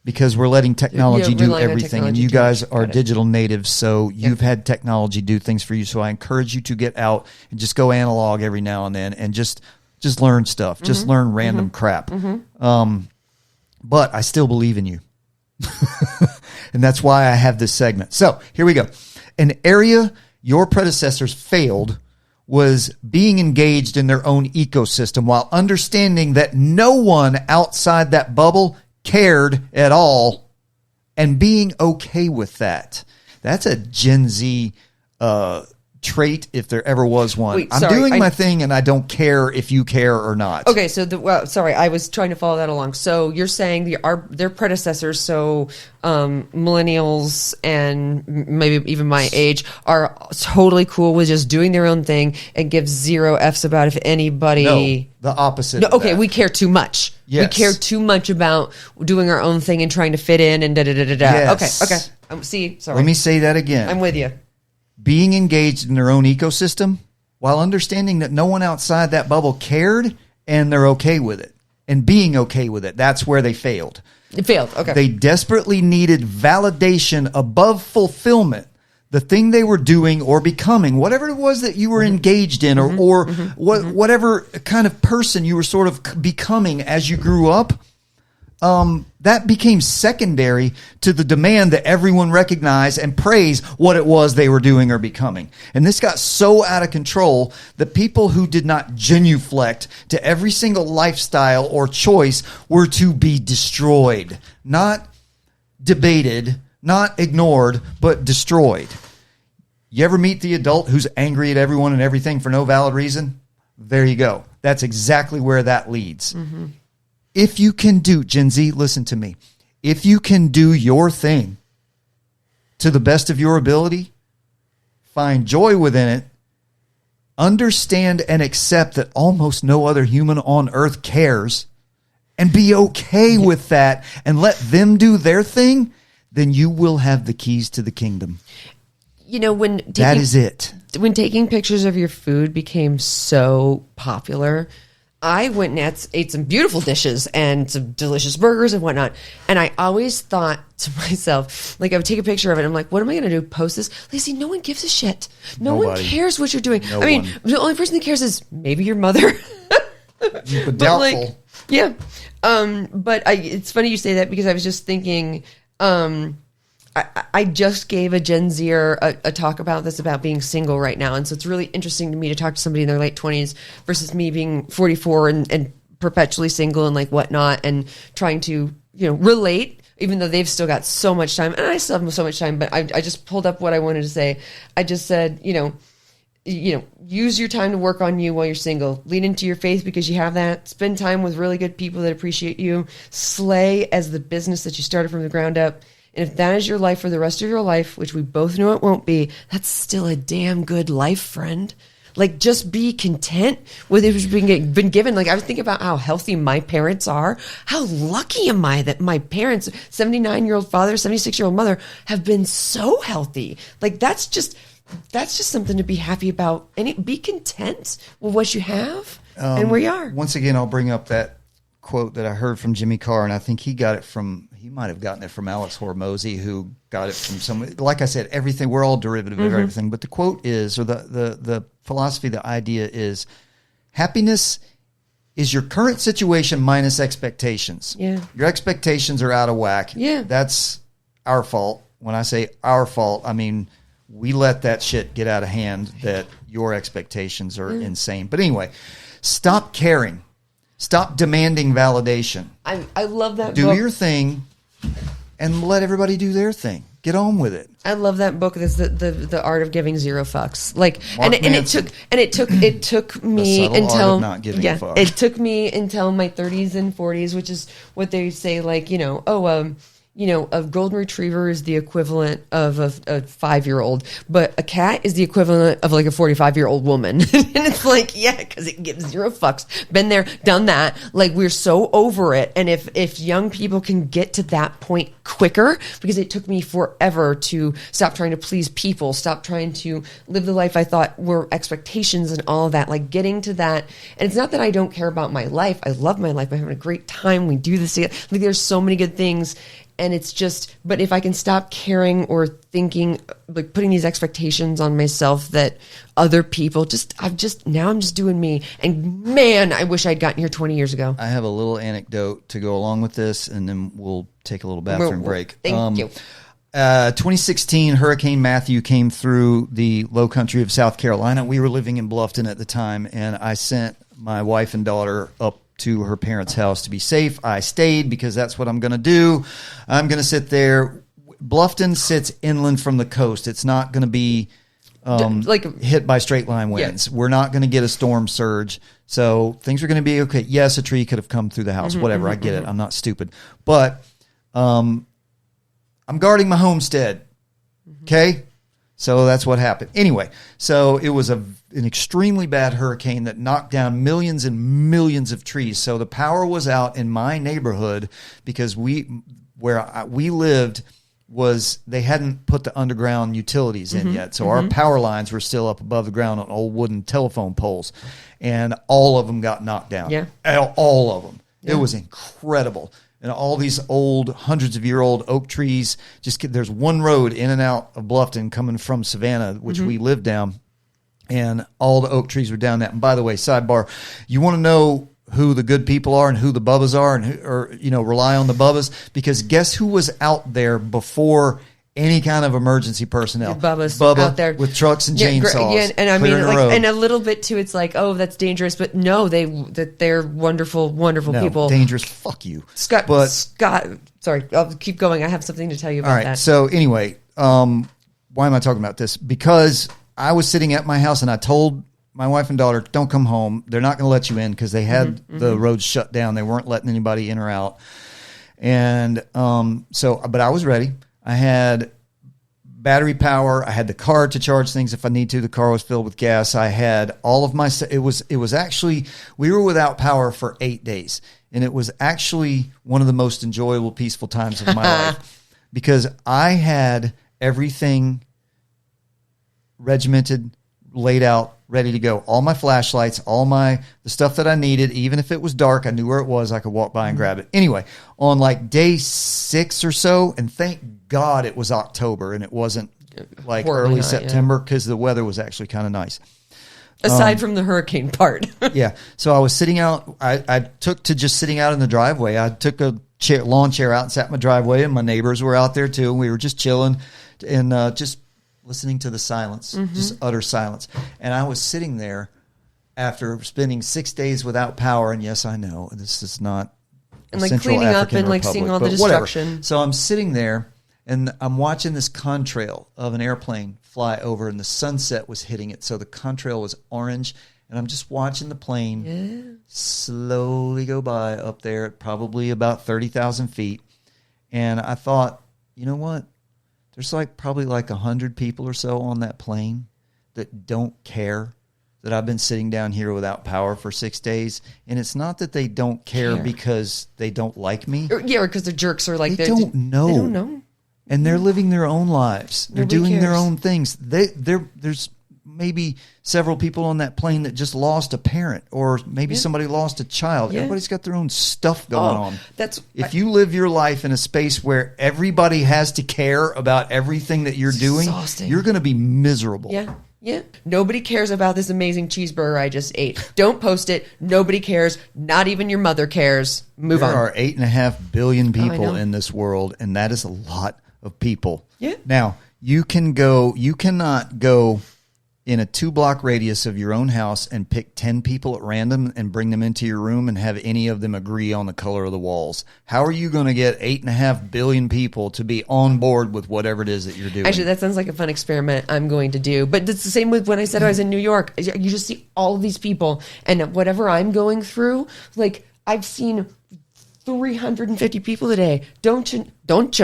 [SPEAKER 3] because we're letting technology do
[SPEAKER 1] relying on
[SPEAKER 3] everything, and
[SPEAKER 1] technology
[SPEAKER 3] you
[SPEAKER 1] too
[SPEAKER 3] guys
[SPEAKER 1] much.
[SPEAKER 3] are
[SPEAKER 1] Got it.
[SPEAKER 3] digital natives, so you've had technology do things for you. So I encourage you to get out and just go analog every now and then, and just learn stuff, just learn random crap. But I still believe in you, and that's why I have this segment. So here we go. An area your predecessors failed was being engaged in their own ecosystem while understanding that no one outside that bubble cared at all, and being okay with that. That's a Gen Z trait, if there ever was one.
[SPEAKER 1] Wait,
[SPEAKER 3] I'm
[SPEAKER 1] sorry,
[SPEAKER 3] doing my thing, and I don't care if you care or not.
[SPEAKER 1] Okay, so sorry, I was trying to follow that along. So you're saying their predecessors, so millennials and maybe even my age, are totally cool with just doing their own thing and give zero F's about if anybody.
[SPEAKER 3] No, the opposite.
[SPEAKER 1] No,
[SPEAKER 3] of
[SPEAKER 1] okay,
[SPEAKER 3] that.
[SPEAKER 1] we care too much.
[SPEAKER 3] Yes.
[SPEAKER 1] We care too much about doing our own thing and trying to fit in and da-da-da-da-da.
[SPEAKER 3] Yes.
[SPEAKER 1] Okay. See, sorry.
[SPEAKER 3] Let me say that again.
[SPEAKER 1] I'm with you.
[SPEAKER 3] Being engaged in their own ecosystem while understanding that no one outside that bubble cared, and they're okay with it, and being okay with it. That's where they failed.
[SPEAKER 1] It failed. Okay.
[SPEAKER 3] They desperately needed validation above fulfillment. The thing they were doing or becoming, whatever it was that you were engaged in, or whatever kind of person you were sort of becoming as you grew up, that became secondary to the demand that everyone recognize and praise what it was they were doing or becoming. And this got so out of control that people who did not genuflect to every single lifestyle or choice were to be destroyed, not debated, not ignored, but destroyed. You ever meet the adult who's angry at everyone and everything for no valid reason? There you go. That's exactly where that leads. If you can do, Gen Z, listen to me. If you can do your thing to the best of your ability, find joy within it, understand and accept that almost no other human on earth cares, and be okay with that, and let them do their thing, then you will have the keys to the kingdom.
[SPEAKER 1] You know,
[SPEAKER 3] That is it.
[SPEAKER 1] When taking pictures of your food became so popular, I went and ate some beautiful dishes and some delicious burgers and whatnot. And I always thought to myself, like, I would take a picture of it. And I'm like, what am I going to do? Post this? Lacey, no one gives a shit. No one
[SPEAKER 3] Nobody.
[SPEAKER 1] cares what you're doing.
[SPEAKER 3] No
[SPEAKER 1] I mean,
[SPEAKER 3] one.
[SPEAKER 1] the only person that cares is maybe your mother.
[SPEAKER 3] But doubtful.
[SPEAKER 1] Like, yeah. But it's funny you say that, because I was just thinking, I just gave a Gen Zer a talk about this, about being single right now. And so it's really interesting to me to talk to somebody in their late 20s versus me being 44 and perpetually single and like whatnot, and trying to, relate, even though they've still got so much time. And I still have so much time, but I just pulled up what I wanted to say. I just said, use your time to work on you while you're single. Lean into your faith because you have that. Spend time with really good people that appreciate you. Slay as the business that you started from the ground up. And if that is your life for the rest of your life, which we both know it won't be, that's still a damn good life, friend. Like, just be content with it been given. Like, I was thinking about how healthy my parents are. How lucky am I that my parents, 79-year-old father, 76-year-old mother, have been so healthy. Like, that's just something to be happy about. And be content with what you have and where you are.
[SPEAKER 3] Once again, I'll bring up that quote that I heard from Jimmy Carr, and I think he might have gotten it from Alex Hormozy, who got it from somebody. Like I said, everything, we're all derivative of everything. But the quote is, or the philosophy, the idea is, happiness is your current situation minus expectations.
[SPEAKER 1] Yeah.
[SPEAKER 3] Your expectations are out of whack.
[SPEAKER 1] Yeah.
[SPEAKER 3] That's our fault. When I say our fault, I mean, we let that shit get out of hand, that your expectations are insane. But anyway, stop caring. Stop demanding validation.
[SPEAKER 1] I love that book.
[SPEAKER 3] Do your thing and let everybody do their thing. Get on with it.
[SPEAKER 1] I love that book. It's the art of giving zero fucks. Like,
[SPEAKER 3] Mark
[SPEAKER 1] and it took me
[SPEAKER 3] subtle art
[SPEAKER 1] until
[SPEAKER 3] of not giving a fuck.
[SPEAKER 1] it took me until my 30s and 40s, which is what they say. Like, a golden retriever is the equivalent of a 5-year-old, but a cat is the equivalent of like a 45-year-old woman. And it's like, yeah, because it gives zero fucks. Been there, done that. Like, we're so over it. And if young people can get to that point quicker, because it took me forever to stop trying to please people, stop trying to live the life I thought were expectations and all of that, like getting to that. And it's not that I don't care about my life. I love my life. I'm having a great time. We do this together. Like, there's so many good things. And it's just, but if I can stop caring or thinking, like putting these expectations on myself that other people I'm just doing me. And man, I wish I'd gotten here 20 years ago.
[SPEAKER 3] I have a little anecdote to go along with this, and then we'll take a little bathroom break.
[SPEAKER 1] Thank you.
[SPEAKER 3] 2016, Hurricane Matthew came through the low country of South Carolina. We were living in Bluffton at the time, and I sent my wife and daughter up to her parents' house to be safe. I stayed because that's what I'm going to do. I'm going to sit there. Bluffton sits inland from the coast. It's not going to be hit by straight line winds. Yeah. We're not going to get a storm surge. So things are going to be okay. Yes, a tree could have come through the house. Whatever. I get it. I'm not stupid. But I'm guarding my homestead. Okay? So that's what happened. Anyway, so it was an extremely bad hurricane that knocked down millions and millions of trees. So the power was out in my neighborhood because where we lived they hadn't put the underground utilities in yet. So our power lines were still up above the ground on old wooden telephone poles, and all of them got knocked down. Yeah. All of them. Yeah. It was incredible. And all these old, hundreds of year old oak trees, there's one road in and out of Bluffton coming from Savannah, which we lived down, and all the oak trees were down that. And by the way, sidebar, you want to know who the good people are and who the bubbas are, and rely on the bubbas, because guess who was out there before any kind of emergency personnel?
[SPEAKER 1] Bubba
[SPEAKER 3] out there with trucks and chainsaws.
[SPEAKER 1] Yeah, and I mean, and a little bit too. It's like, oh, that's dangerous, but no, they're wonderful, wonderful people.
[SPEAKER 3] Dangerous, fuck you,
[SPEAKER 1] Scott. Sorry, I'll keep going. I have something to tell you about that. All right.
[SPEAKER 3] So anyway, why am I talking about this? Because I was sitting at my house and I told my wife and daughter, don't come home. They're not going to let you in because they had the roads shut down. They weren't letting anybody in or out. And but I was ready. I had battery power. I had the car to charge things if I need to. The car was filled with gas. I had all of my. It was actually, we were without power for 8 days, and it was actually one of the most enjoyable, peaceful times of my life because I had everything regimented, laid out, ready to go. All my flashlights, the stuff that I needed, even if it was dark, I knew where it was. I could walk by and grab it. Anyway, on like day 6 or so, and thank God it was October and it wasn't like early September because the weather was actually kind of nice.
[SPEAKER 1] Aside from the hurricane part.
[SPEAKER 3] Yeah. So I was sitting out. I took to just sitting out in the driveway. I took a lawn chair out and sat in my driveway, and my neighbors were out there too. And we were just chilling and just listening to the silence, just utter silence. And I was sitting there after spending 6 days without power. And yes, I know this is not
[SPEAKER 1] and like Central cleaning African up and Republic, like seeing all the destruction.
[SPEAKER 3] Whatever. So I'm sitting there and I'm watching this contrail of an airplane fly over, and the sunset was hitting it. So the contrail was orange, and I'm just watching the plane slowly go by up there at probably about 30,000 feet. And I thought, you know what? There's probably 100 people or so on that plane that don't care that I've been sitting down here without power for 6 days. And it's not that they don't care because they don't like me.
[SPEAKER 1] Or because they're jerks or
[SPEAKER 3] they don't know.
[SPEAKER 1] They don't know.
[SPEAKER 3] And they're living their own lives. They're
[SPEAKER 1] Nobody
[SPEAKER 3] doing their
[SPEAKER 1] cares.
[SPEAKER 3] own things. There's maybe several people on that plane that just lost a parent, or maybe somebody lost a child.
[SPEAKER 1] Yeah.
[SPEAKER 3] Everybody's got their own stuff going on. If you live your life in a space where everybody has to care about everything that you're doing,
[SPEAKER 1] exhausting.
[SPEAKER 3] you're going to be miserable.
[SPEAKER 1] Yeah. Yeah. Nobody cares about this amazing cheeseburger I just ate. Don't post it. Nobody cares. Not even your mother cares. Move on.
[SPEAKER 3] There are 8.5 billion
[SPEAKER 1] know.
[SPEAKER 3] people in this world, and that is a lot of people.
[SPEAKER 1] Yeah.
[SPEAKER 3] Now, you cannot go in a 2-block radius of your own house and pick 10 people at random and bring them into your room and have any of them agree on the color of the walls. How are you going to get 8.5 billion people to be on board with whatever it is that you're doing?
[SPEAKER 1] Actually, that sounds like a fun experiment I'm going to do. But it's the same with when I said I was in New York. You just see all of these people, and whatever I'm going through, I've seen 350 people today. Don't you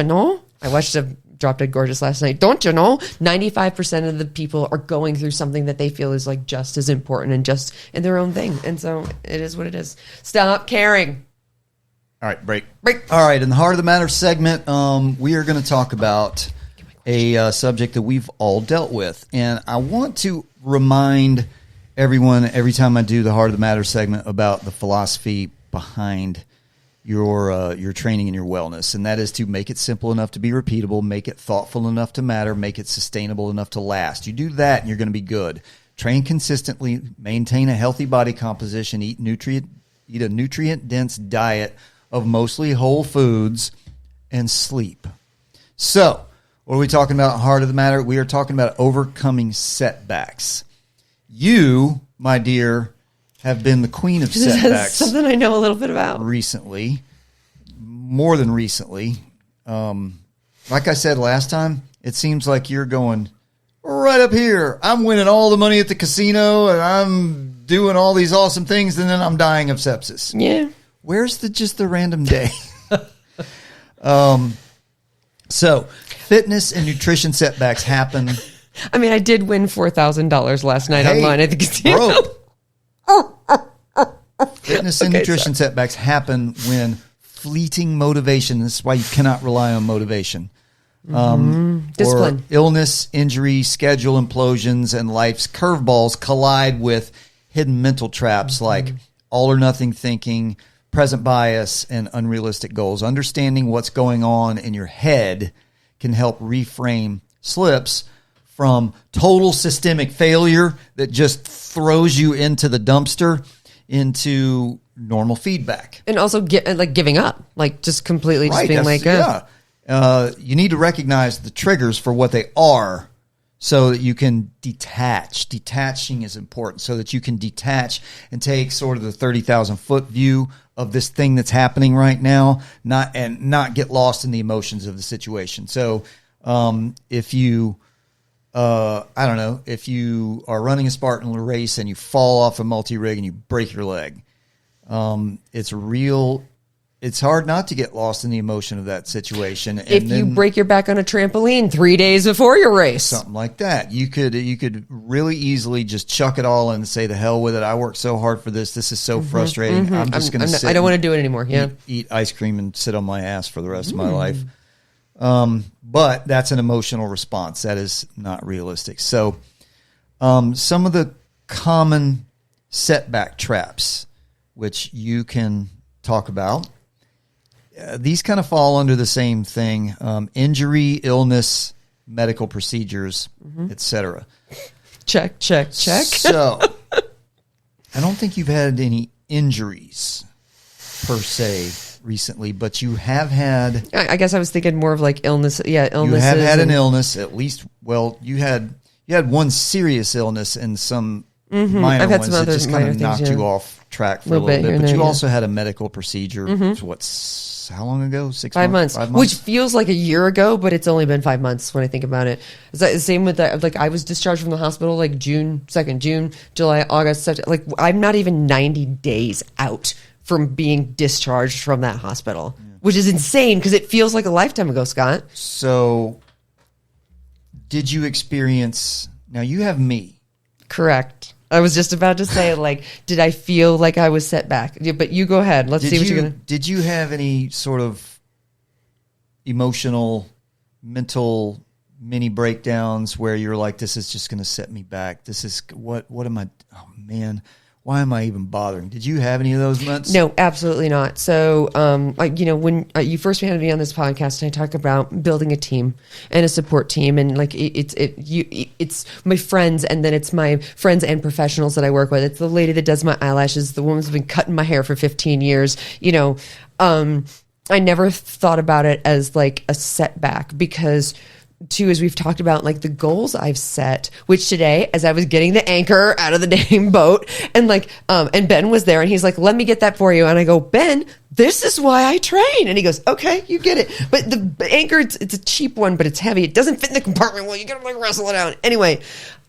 [SPEAKER 1] know? I watched Drop Dead Gorgeous last night. Don't you know? 95% of the people are going through something that they feel is just as important and just in their own thing. And so it is what it is. Stop caring.
[SPEAKER 3] All right, break.
[SPEAKER 1] All
[SPEAKER 3] right, in the Heart of the Matter segment, we are going to talk about a subject that we've all dealt with. And I want to remind everyone every time I do the Heart of the Matter segment about the philosophy behind your training and your wellness, and that is to make it simple enough to be repeatable, make it thoughtful enough to matter, make it sustainable enough to last. You do that and you're going to be good. Train consistently, maintain a healthy body composition, eat a nutrient-dense diet of mostly whole foods, and sleep. So, what are we talking about in Heart of the Matter? We are talking about overcoming setbacks. You, my dear, have been the queen of setbacks.
[SPEAKER 1] That's something I know a little bit about.
[SPEAKER 3] Recently, more than recently. Like I said last time, it seems like you're going right up here. I'm winning all the money at the casino, and I'm doing all these awesome things, and then I'm dying of sepsis.
[SPEAKER 1] Yeah.
[SPEAKER 3] Where's just the random day? So, fitness and nutrition setbacks happen.
[SPEAKER 1] I mean, I did win $4,000 last night online at the casino.
[SPEAKER 3] Bro. Fitness and nutrition setbacks happen when fleeting motivation. This is why you cannot rely on motivation.
[SPEAKER 1] Discipline.
[SPEAKER 3] Or illness, injury, schedule implosions, and life's curveballs collide with hidden mental traps like all or nothing thinking, present bias, and unrealistic goals. Understanding what's going on in your head can help reframe slips from total systemic failure that just throws you into the dumpster into normal feedback.
[SPEAKER 1] And also giving up, just completely just being
[SPEAKER 3] you need to recognize the triggers for what they are so that you can detach. Detaching is important so that you can detach and take sort of the 30,000 foot view of this thing that's happening right now, not get lost in the emotions of the situation. So if you if you are running a Spartan race and you fall off a multi-rig and you break your leg, it's hard not to get lost in the emotion of that situation. And
[SPEAKER 1] if you break your back on a trampoline 3 days before your race,
[SPEAKER 3] something like that, you could really easily just chuck it all and say, the hell with it. I worked so hard for this. This is so frustrating. I'm just going to sit.
[SPEAKER 1] I don't want to do it anymore. Yeah.
[SPEAKER 3] Eat ice cream and sit on my ass for the rest of my life. But that's an emotional response. That is not realistic. So, some of the common setback traps, which you can talk about, these kind of fall under the same thing: injury, illness, medical procedures, etc.
[SPEAKER 1] Check.
[SPEAKER 3] So, I don't think you've had any injuries per se recently, but you have had.
[SPEAKER 1] I guess I was thinking more of illness. Yeah, illnesses.
[SPEAKER 3] You have had an illness, at least. Well, you had one serious illness and some minor
[SPEAKER 1] I've had
[SPEAKER 3] ones
[SPEAKER 1] some
[SPEAKER 3] that just kind of knocked you off track for a little bit. But you also had a medical procedure. How long ago?
[SPEAKER 1] 5 months. Which feels like a year ago, but it's only been 5 months when I think about it. It's the same with that. I was discharged from the hospital June 2nd, July, August, September. I'm not even 90 days out from being discharged from that hospital. which is insane because it feels like a lifetime ago, Scott.
[SPEAKER 3] So, did you experience? Now you have me.
[SPEAKER 1] Correct. I was just about to say, like, did I feel like I was set back? Yeah, but you go ahead. Let's see what you're gonna.
[SPEAKER 3] Did you have any sort of emotional, mental mini breakdowns where you're like, this is just going to set me back? This is what am I? Oh man. Why am I even bothering? Did you have any of those months?
[SPEAKER 1] No, absolutely not. So, when you first had me on this podcast, I talk about building a team and a support team, and like it's my friends, and then it's my friends and professionals that I work with. It's the lady that does my eyelashes, the woman's been cutting my hair for 15 years. I never thought about it as like a setback because, too, as we've talked about, like the goals I've set, which today, as I was getting the anchor out of the damn boat, and and Ben was there, and he's like, let me get that for you. And I go, Ben, this is why I train. And he goes, okay, you get it. But the anchor, it's a cheap one, but it's heavy. It doesn't fit in the compartment well. You gotta like wrestle it out. Anyway,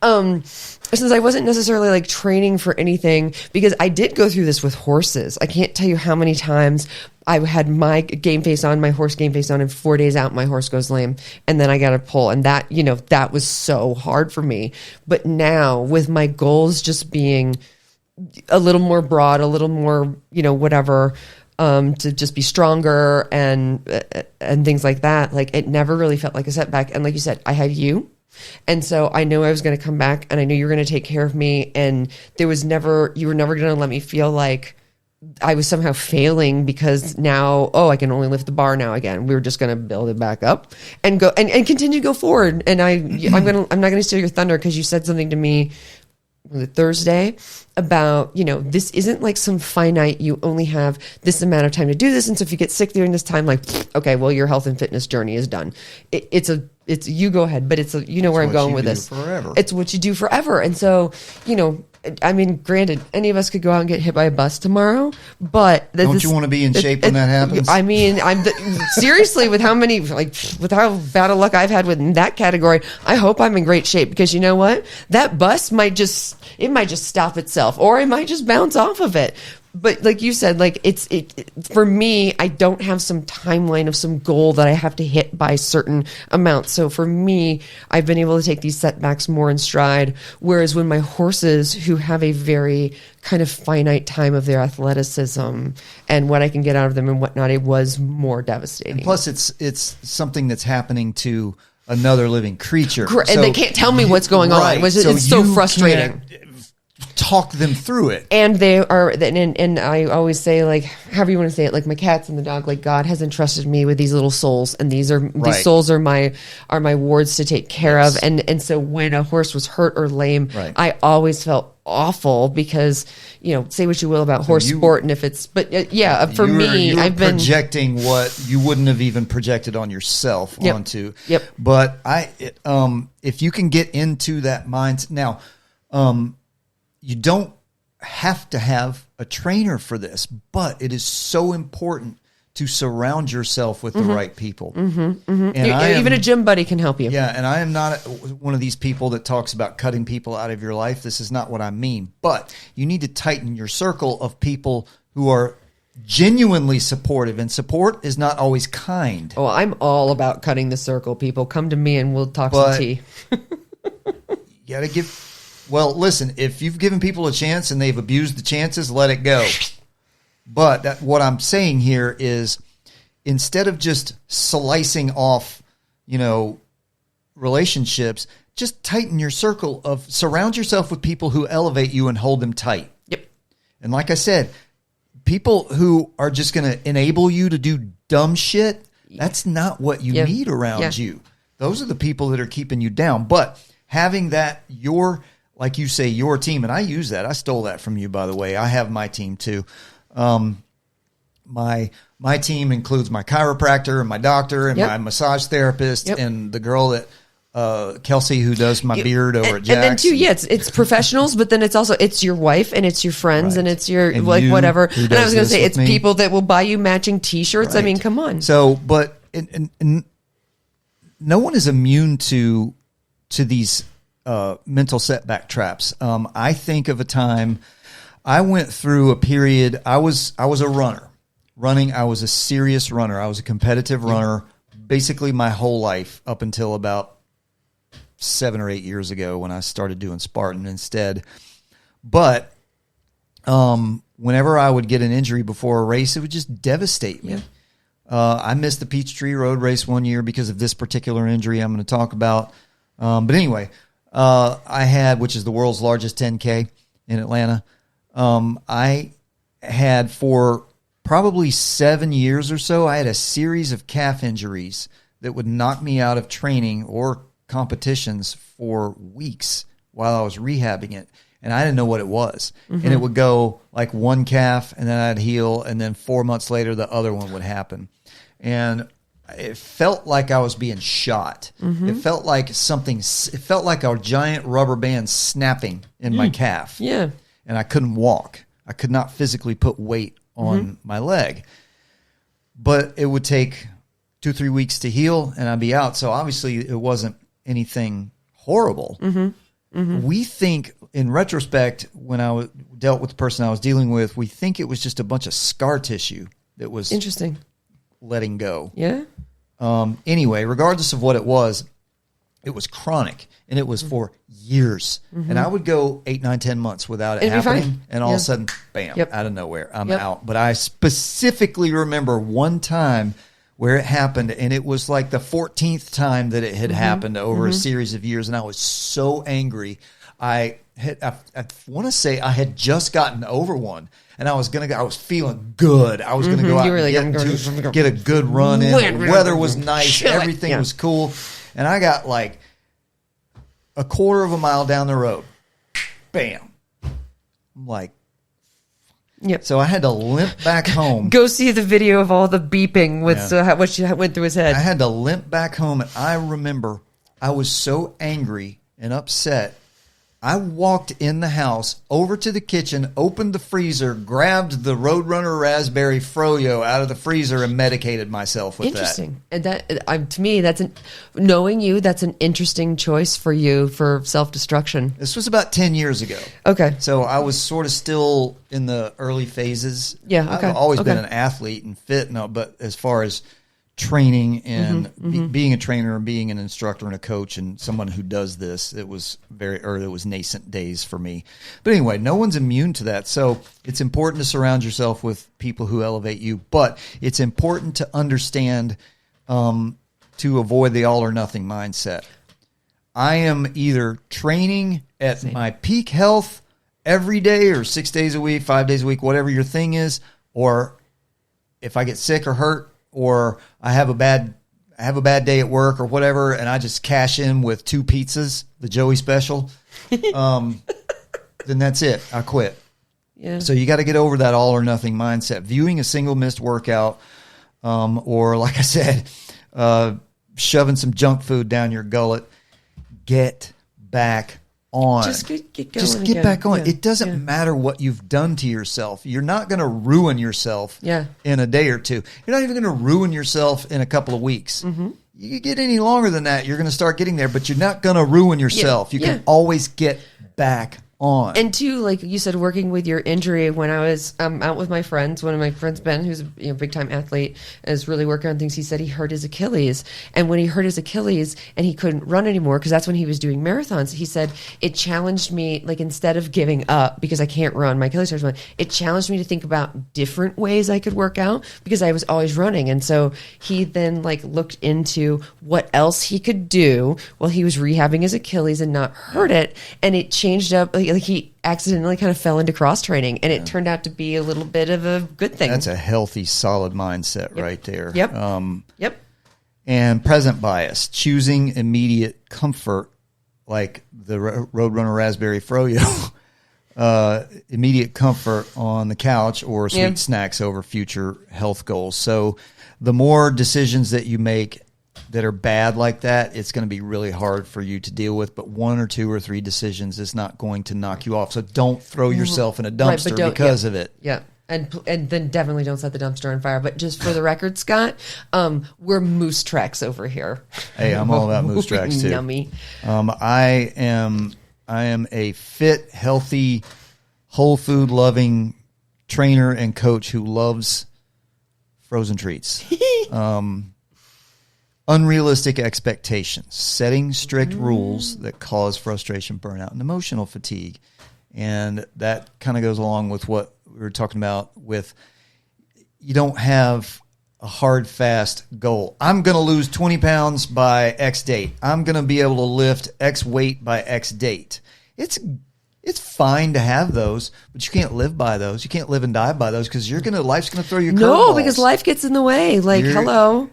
[SPEAKER 1] since I wasn't necessarily like training for anything, because I did go through this with horses. I can't tell you how many times I had my game face on, my horse game face on, and 4 days out, my horse goes lame. And then I got to pull. And that, that was so hard for me. But now with my goals just being a little more broad, a little more, whatever, to just be stronger and things like that, like it never really felt like a setback. And like you said, I had you. And so I knew I was going to come back, and I knew you were going to take care of me. And you were never going to let me feel like I was somehow failing because now, I can only lift the bar now again. We were just going to build it back up and go and continue to go forward. And I'm not going to steal your thunder because you said something to me Thursday about, this isn't like some finite, you only have this amount of time to do this. And so if you get sick during this time, like, okay, well, your health and fitness journey is done. It's you go ahead, but it's where I'm going with this.
[SPEAKER 3] Forever.
[SPEAKER 1] It's what you do forever. And so, granted, any of us could go out and get hit by a bus tomorrow, but
[SPEAKER 3] don't you want to be in shape when that happens?
[SPEAKER 1] Seriously, with how bad of luck I've had with that category, I hope I'm in great shape because you know what? That bus might just stop itself, or it might just bounce off of it. But like you said, like for me, I don't have some timeline of some goal that I have to hit by certain amounts. So for me, I've been able to take these setbacks more in stride. Whereas when my horses, who have a very kind of finite time of their athleticism and what I can get out of them and whatnot, it was more devastating.
[SPEAKER 3] And plus, it's something that's happening to another living creature.
[SPEAKER 1] Correct. And they can't tell me what's going on. It's so frustrating.
[SPEAKER 3] Talk them through it.
[SPEAKER 1] And they are, and I always say, like, however you want to say it, like my cats and the dog, like God has entrusted me with these little souls, and these souls are my wards to take care of. And so when a horse was hurt or lame, I always felt awful because, say what you will about horse sport, and if it's, but for me, I've been
[SPEAKER 3] projecting what you wouldn't have even projected on yourself onto.
[SPEAKER 1] Yep.
[SPEAKER 3] But if you can get into that mindset now, you don't have to have a trainer for this, but it is so important to surround yourself with the right people. And
[SPEAKER 1] even a gym buddy can help you.
[SPEAKER 3] Yeah, and I am not one of these people that talks about cutting people out of your life. This is not what I mean. But you need to tighten your circle of people who are genuinely supportive, and support is not always kind.
[SPEAKER 1] Oh, I'm all about cutting the circle, people. Come to me and we'll talk some tea.
[SPEAKER 3] You got to give... Well, listen, if you've given people a chance and they've abused the chances, let it go. But what I'm saying here is instead of just slicing off, relationships, just tighten your circle surround yourself with people who elevate you and hold them tight.
[SPEAKER 1] Yep.
[SPEAKER 3] And like I said, people who are just going to enable you to do dumb shit, that's not what you need around you. Those are the people that are keeping you down. But having that, like you say, your team, and I use that. I stole that from you, by the way. I have my team too. My team includes my chiropractor and my doctor and my massage therapist and the girl that Kelsey, who does my beard over at Jack's.
[SPEAKER 1] And then too, it's professionals, but then it's your wife and it's your friends and it's your and whatever. And I was going to say it's people that will buy you matching T-shirts. Right. I mean, come on.
[SPEAKER 3] So, but and no one is immune to these mental setback traps. I think of a time I went through a period. I was a runner, running. I was a serious runner. I was a competitive runner basically my whole life up until about 7 or 8 years ago when I started doing Spartan instead. But whenever I would get an injury before a race, it would just devastate me. I missed the Peachtree Road race one year because of this particular injury I'm going to talk about. But anyway, I had, which is the world's largest 10K in Atlanta. I had for probably 7 years or so, I had a series of calf injuries that would knock me out of training or competitions for weeks while I was rehabbing it. And I didn't know what it was. And it would go like one calf and then I'd heal. And then 4 months later, the other one would happen. And it felt like I was being shot. It felt like it felt like a giant rubber band snapping in my calf.
[SPEAKER 1] Yeah.
[SPEAKER 3] And I couldn't walk. I could not physically put weight on my leg. But it would take 2-3 weeks to heal and I'd be out. So obviously it wasn't anything horrible. We think, in retrospect, when I dealt with the person I was dealing with, we think it was just a bunch of scar tissue that was
[SPEAKER 1] Interesting.
[SPEAKER 3] letting go.
[SPEAKER 1] Yeah.
[SPEAKER 3] Anyway, regardless of what it was chronic, and it was for years. And I would go 8, 9, 10 months without it
[SPEAKER 1] It'd be
[SPEAKER 3] happening,
[SPEAKER 1] fine.
[SPEAKER 3] and all of a sudden, bam, out of nowhere, I'm
[SPEAKER 1] Yep.
[SPEAKER 3] out. But I specifically remember one time where it happened, and it was like the 14th time that it had happened over a series of years, and I was so angry. I want to say I had just gotten over one, and I was feeling good. I was going to go out
[SPEAKER 1] You were like,
[SPEAKER 3] and
[SPEAKER 1] I'm gonna
[SPEAKER 3] get a good run in. The weather was nice.
[SPEAKER 1] Chill it.
[SPEAKER 3] Everything
[SPEAKER 1] Yeah.
[SPEAKER 3] was cool. And I got like a quarter of a mile down the road. Bam. I'm like,
[SPEAKER 1] Yep.
[SPEAKER 3] so I had to limp back home.
[SPEAKER 1] Go see the video of all the beeping with what she went through his head.
[SPEAKER 3] I had to limp back home, and I remember I was so angry and upset. I walked in the house, over to the kitchen, opened the freezer, grabbed the Roadrunner Raspberry Froyo out of the freezer, and medicated myself with
[SPEAKER 1] Interesting. And that to me, knowing you, that's an interesting choice for you for self-destruction.
[SPEAKER 3] This was about 10 years ago.
[SPEAKER 1] Okay.
[SPEAKER 3] So I was sort of still in the early phases.
[SPEAKER 1] Yeah, okay.
[SPEAKER 3] I've always been
[SPEAKER 1] Okay.
[SPEAKER 3] an athlete and fit, but as far as training and being a trainer and being an instructor and a coach and someone who does this, it was nascent days for me. But anyway, no one's immune to that. So it's important to surround yourself with people who elevate you, but it's important to understand to avoid the all or nothing mindset. I am either training at my peak health every day or 6 days a week, 5 days a week, whatever your thing is, or if I get sick or hurt, or I have a bad day at work or whatever, and I just cash in with 2 pizzas, the Joey special, then that's it. I quit.
[SPEAKER 1] Yeah.
[SPEAKER 3] So you got to get over that all or nothing mindset. Viewing a single missed workout, or like I said, shoving some junk food down your gullet, get back on.
[SPEAKER 1] Just get going.
[SPEAKER 3] Just get
[SPEAKER 1] again.
[SPEAKER 3] back on.
[SPEAKER 1] Yeah.
[SPEAKER 3] It doesn't matter what you've done to yourself. You're not going to ruin yourself in a day or two. You're not even going to ruin yourself in a couple of weeks. You get any longer than that, you're going to start getting there, but you're not going to ruin yourself. You can always get back on.
[SPEAKER 1] And two, like you said, working with your injury, when I was out with my friends, one of my friends, Ben, who's a big time athlete, is really working on things. He said he hurt his Achilles. And when he hurt his Achilles and he couldn't run anymore, because that's when he was doing marathons, he said, it challenged me, like instead of giving up because I can't run, my Achilles hurts, it challenged me to think about different ways I could work out because I was always running. And so he then like looked into what else he could do while he was rehabbing his Achilles and not hurt it. And it changed up, like he accidentally kind of fell into cross training, and it turned out to be a little bit of a good thing.
[SPEAKER 3] That's a healthy, solid mindset right there.
[SPEAKER 1] Yep. Yep.
[SPEAKER 3] And present bias, choosing immediate comfort, like the Roadrunner Raspberry Froyo, immediate comfort on the couch or sweet snacks over future health goals. So the more decisions that you make that are bad like that, it's going to be really hard for you to deal with. But 1 or 2 or 3 decisions is not going to knock you off. So don't throw yourself in a dumpster because of it.
[SPEAKER 1] Yeah. And then definitely don't set the dumpster on fire. But just for the record, Scott, we're moose tracks over here.
[SPEAKER 3] Hey, I'm all about moose tracks too.
[SPEAKER 1] Yummy.
[SPEAKER 3] I am a fit, healthy, whole food loving trainer and coach who loves frozen treats. Unrealistic expectations, setting strict rules that cause frustration, burnout, and emotional fatigue. And that kind of goes along with what we were talking about with you don't have a hard, fast goal. I'm going to lose 20 pounds by X date. I'm going to be able to lift X weight by X date. It's fine to have those, but you can't live by those. You can't live and die by those because life's going to throw you curveballs.
[SPEAKER 1] No, because life gets in the way. Like, hello.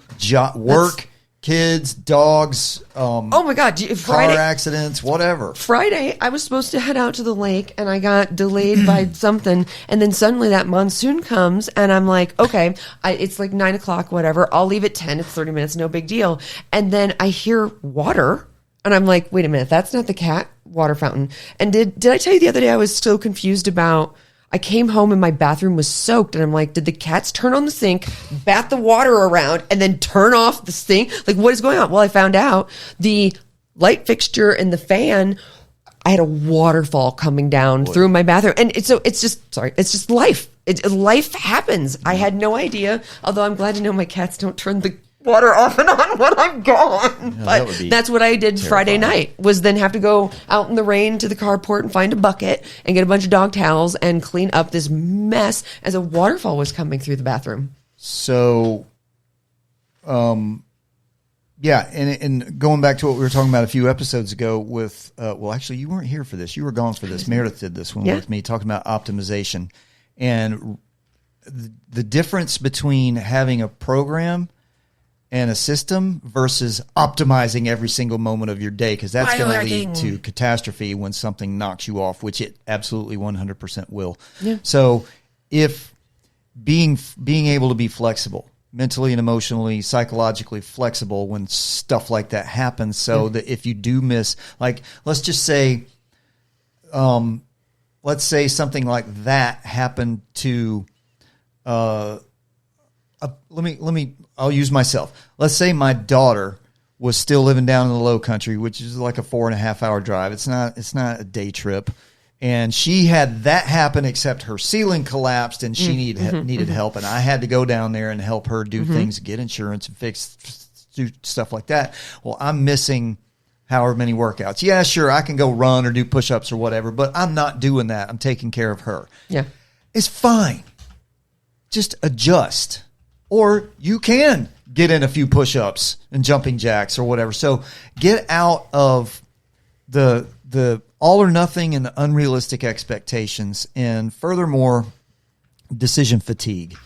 [SPEAKER 3] Work, kids, dogs,
[SPEAKER 1] oh my God,
[SPEAKER 3] car accidents, whatever.
[SPEAKER 1] Friday, I was supposed to head out to the lake, and I got delayed by something, and then suddenly that monsoon comes, and I'm like, okay, it's like 9 o'clock, whatever. I'll leave at 10. It's 30 minutes, no big deal. And then I hear water, and I'm like, wait a minute, that's not the cat water fountain. And did I tell you the other day I was so confused about... I came home and my bathroom was soaked, and I'm like, did the cats turn on the sink, bat the water around, and then turn off the sink? Like, what is going on? Well, I found out the light fixture and the fan, I had a waterfall coming down through my bathroom. And it's just life. Life happens. I had no idea, although I'm glad to know my cats don't turn the water off and on when I'm gone.
[SPEAKER 3] Yeah,
[SPEAKER 1] but that's what I did Friday night, was then have to go out in the rain to the carport and find a bucket and get a bunch of dog towels and clean up this mess as a waterfall was coming through the bathroom.
[SPEAKER 3] So, yeah, and going back to what we were talking about a few episodes ago with, well, actually, you weren't here for this. You were gone for this. Meredith did this one with me, talking about optimization. And the difference between having a program and a system versus optimizing every single moment of your day, because that's going to lead to catastrophe when something knocks you off, which it absolutely 100% will. Yeah. So if being able to be flexible, mentally and emotionally, psychologically flexible when stuff like that happens, so that if you do miss, like, let's just say, let's say something like that happened to, I'll use myself. Let's say my daughter was still living down in the Low Country, which is like a 4.5 hour drive. It's not a day trip. And she had that happen, except her ceiling collapsed and she needed help. And I had to go down there and help her do things, get insurance and do stuff like that. Well, I'm missing however many workouts. Yeah, sure, I can go run or do push-ups or whatever, but I'm not doing that. I'm taking care of her. Yeah. It's fine. Just adjust. Or you can get in a few push-ups and jumping jacks or whatever. So get out of the all or nothing and the unrealistic expectations, and furthermore, decision fatigue.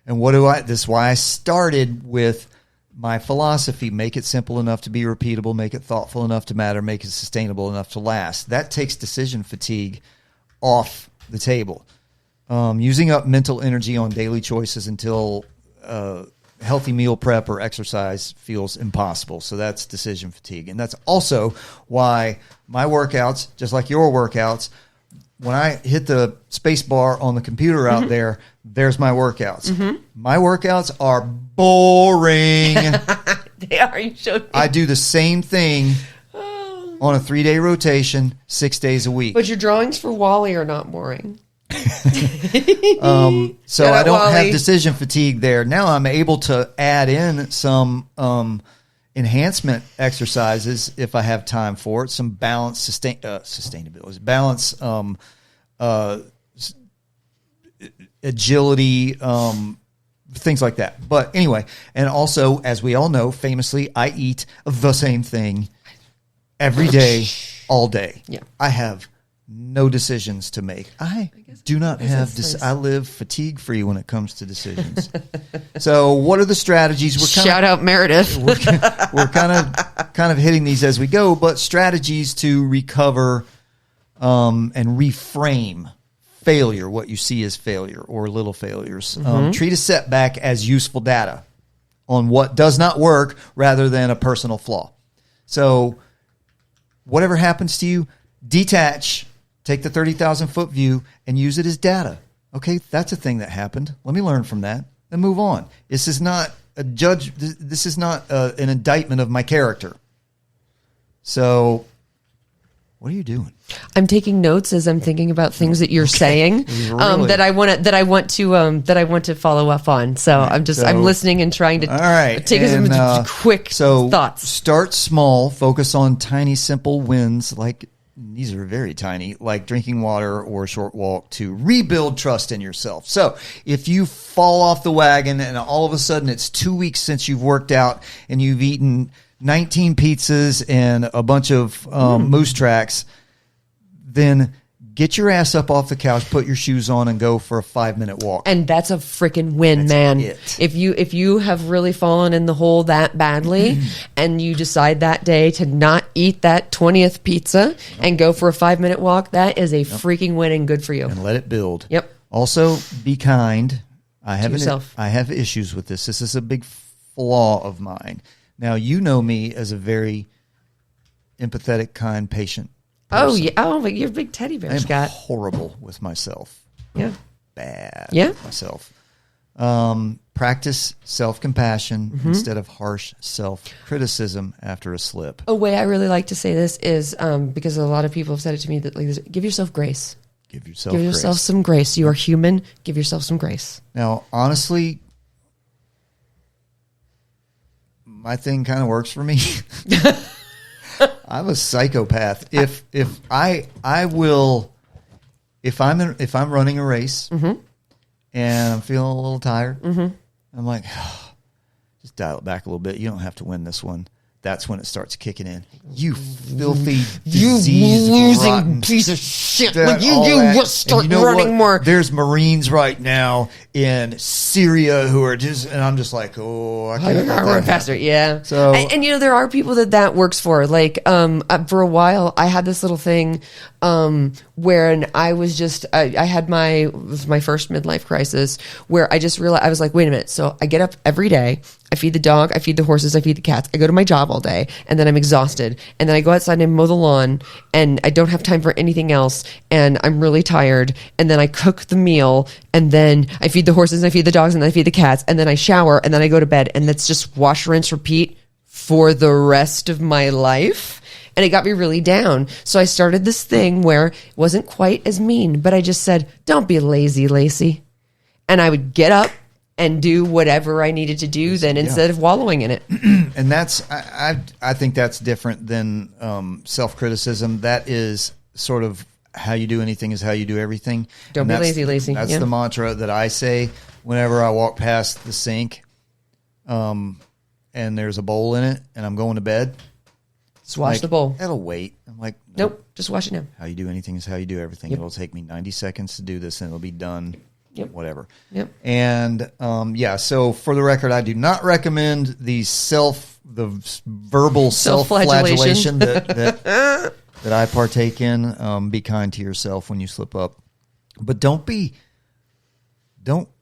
[SPEAKER 3] And this is why I started with my philosophy: make it simple enough to be repeatable, make it thoughtful enough to matter, make it sustainable enough to last. That takes decision fatigue off the table. Using up mental energy on daily choices until healthy meal prep or exercise feels impossible. So that's decision fatigue. And that's also why my workouts, just like your workouts, when I hit the space bar on the computer out there, there's my workouts. My workouts are boring.
[SPEAKER 1] They are. You showed me.
[SPEAKER 3] I do the same thing on a 3-day rotation, 6 days a week.
[SPEAKER 1] But your drawings for Wally are not boring.
[SPEAKER 3] So I don't have decision fatigue there. Now I'm able to add in some enhancement exercises if I have time for it, some balance, sustainability, balance, agility, things like that. But anyway, and also, as we all know, famously, I eat the same thing every day, all day. Yeah. I have no decisions to make. I do not have I live fatigue free when it comes to decisions. So what are the strategies?
[SPEAKER 1] Shout out Meredith.
[SPEAKER 3] We're kind of hitting these as we go, but strategies to recover and reframe failure, what you see as failure or little failures. Treat a setback as useful data on what does not work rather than a personal flaw. So whatever happens to you, detach. Take the 30,000-foot view and use it as data. Okay, that's a thing that happened. Let me learn from that and move on. This is not a judge. This is not an indictment of my character. So What are you doing?
[SPEAKER 1] I'm taking notes as I'm thinking about things that you're saying
[SPEAKER 3] Really?
[SPEAKER 1] that I want to follow up on. So I'm listening and trying to
[SPEAKER 3] All right.
[SPEAKER 1] take
[SPEAKER 3] and,
[SPEAKER 1] some quick thoughts.
[SPEAKER 3] Start small, focus on tiny, simple wins. Like these are very tiny, like drinking water or a short walk to rebuild trust in yourself. So if you fall off the wagon and all of a sudden it's 2 weeks since you've worked out and you've eaten 19 pizzas and a bunch of moose tracks, then get your ass up off the couch, put your shoes on, and go for a 5-minute walk.
[SPEAKER 1] And that's a freaking win, man.
[SPEAKER 3] It.
[SPEAKER 1] If you have really fallen in the hole that badly and you decide that day to not eat that 20th pizza and go for a 5-minute walk, that is a freaking win and good for you.
[SPEAKER 3] And let it build.
[SPEAKER 1] Yep.
[SPEAKER 3] Also, be kind. I
[SPEAKER 1] yourself.
[SPEAKER 3] have issues with this. This is a big flaw of mine. Now, you know me as a very empathetic, kind, patient person.
[SPEAKER 1] Oh, yeah. Oh, but you're a big teddy bear,
[SPEAKER 3] I'm
[SPEAKER 1] Scott.
[SPEAKER 3] horrible with myself.
[SPEAKER 1] Yeah.
[SPEAKER 3] Bad
[SPEAKER 1] Yeah.
[SPEAKER 3] with myself. Practice self-compassion instead of harsh self-criticism after a slip.
[SPEAKER 1] A way I really like to say this is because a lot of people have said it to me that like, give yourself grace.
[SPEAKER 3] Give yourself
[SPEAKER 1] Give yourself
[SPEAKER 3] grace.
[SPEAKER 1] some grace. You are human. Give yourself some grace.
[SPEAKER 3] Now, honestly, my thing kind of works for me. I'm a psychopath. If I'm running a race and I'm feeling a little tired, I'm like, just dial it back a little bit. You don't have to win this one. That's when it starts kicking in. You filthy, diseased, rotten
[SPEAKER 1] piece of shit.
[SPEAKER 3] that,
[SPEAKER 1] You
[SPEAKER 3] all that.
[SPEAKER 1] just start
[SPEAKER 3] And you know
[SPEAKER 1] running
[SPEAKER 3] what?
[SPEAKER 1] more.
[SPEAKER 3] There's Marines right now in Syria who are just, and I'm just like, oh, I can't let that
[SPEAKER 1] Run
[SPEAKER 3] happen.
[SPEAKER 1] faster, yeah.
[SPEAKER 3] So-
[SPEAKER 1] and you know there are people that works for. Like for a while, I had this little thing where I was just I had it was my first midlife crisis where I just realized I was like, wait a minute. So I get up every day. I feed the dog, I feed the horses, I feed the cats. I go to my job all day, and then I'm exhausted. And then I go outside and mow the lawn, and I don't have time for anything else, and I'm really tired. And then I cook the meal, and then I feed the horses, and I feed the dogs, and then I feed the cats, and then I shower, and then I go to bed. And that's just wash, rinse, repeat for the rest of my life. And it got me really down. So I started this thing where it wasn't quite as mean, but I just said, don't be lazy, Lacey. And I would get up and do whatever I needed to do then instead of wallowing in it.
[SPEAKER 3] And that's, I think that's different than self-criticism. That is sort of how you do anything is how you do everything.
[SPEAKER 1] Don't
[SPEAKER 3] And
[SPEAKER 1] be
[SPEAKER 3] that's-
[SPEAKER 1] lazy, Lacey.
[SPEAKER 3] That's
[SPEAKER 1] Yeah.
[SPEAKER 3] the mantra that I say whenever I walk past the sink and there's a bowl in it and I'm going to bed.
[SPEAKER 1] Just wash
[SPEAKER 3] Like,
[SPEAKER 1] the bowl.
[SPEAKER 3] That'll wait. I'm like,
[SPEAKER 1] Nope, just wash it now.
[SPEAKER 3] How you do anything is how you do everything.
[SPEAKER 1] Yep.
[SPEAKER 3] It'll take me 90 seconds to do this and it'll be done.
[SPEAKER 1] Yep.
[SPEAKER 3] Whatever.
[SPEAKER 1] Yep.
[SPEAKER 3] And so for the record, I do not recommend the verbal self-flagellation that I partake in. Be kind to yourself when you slip up, but don't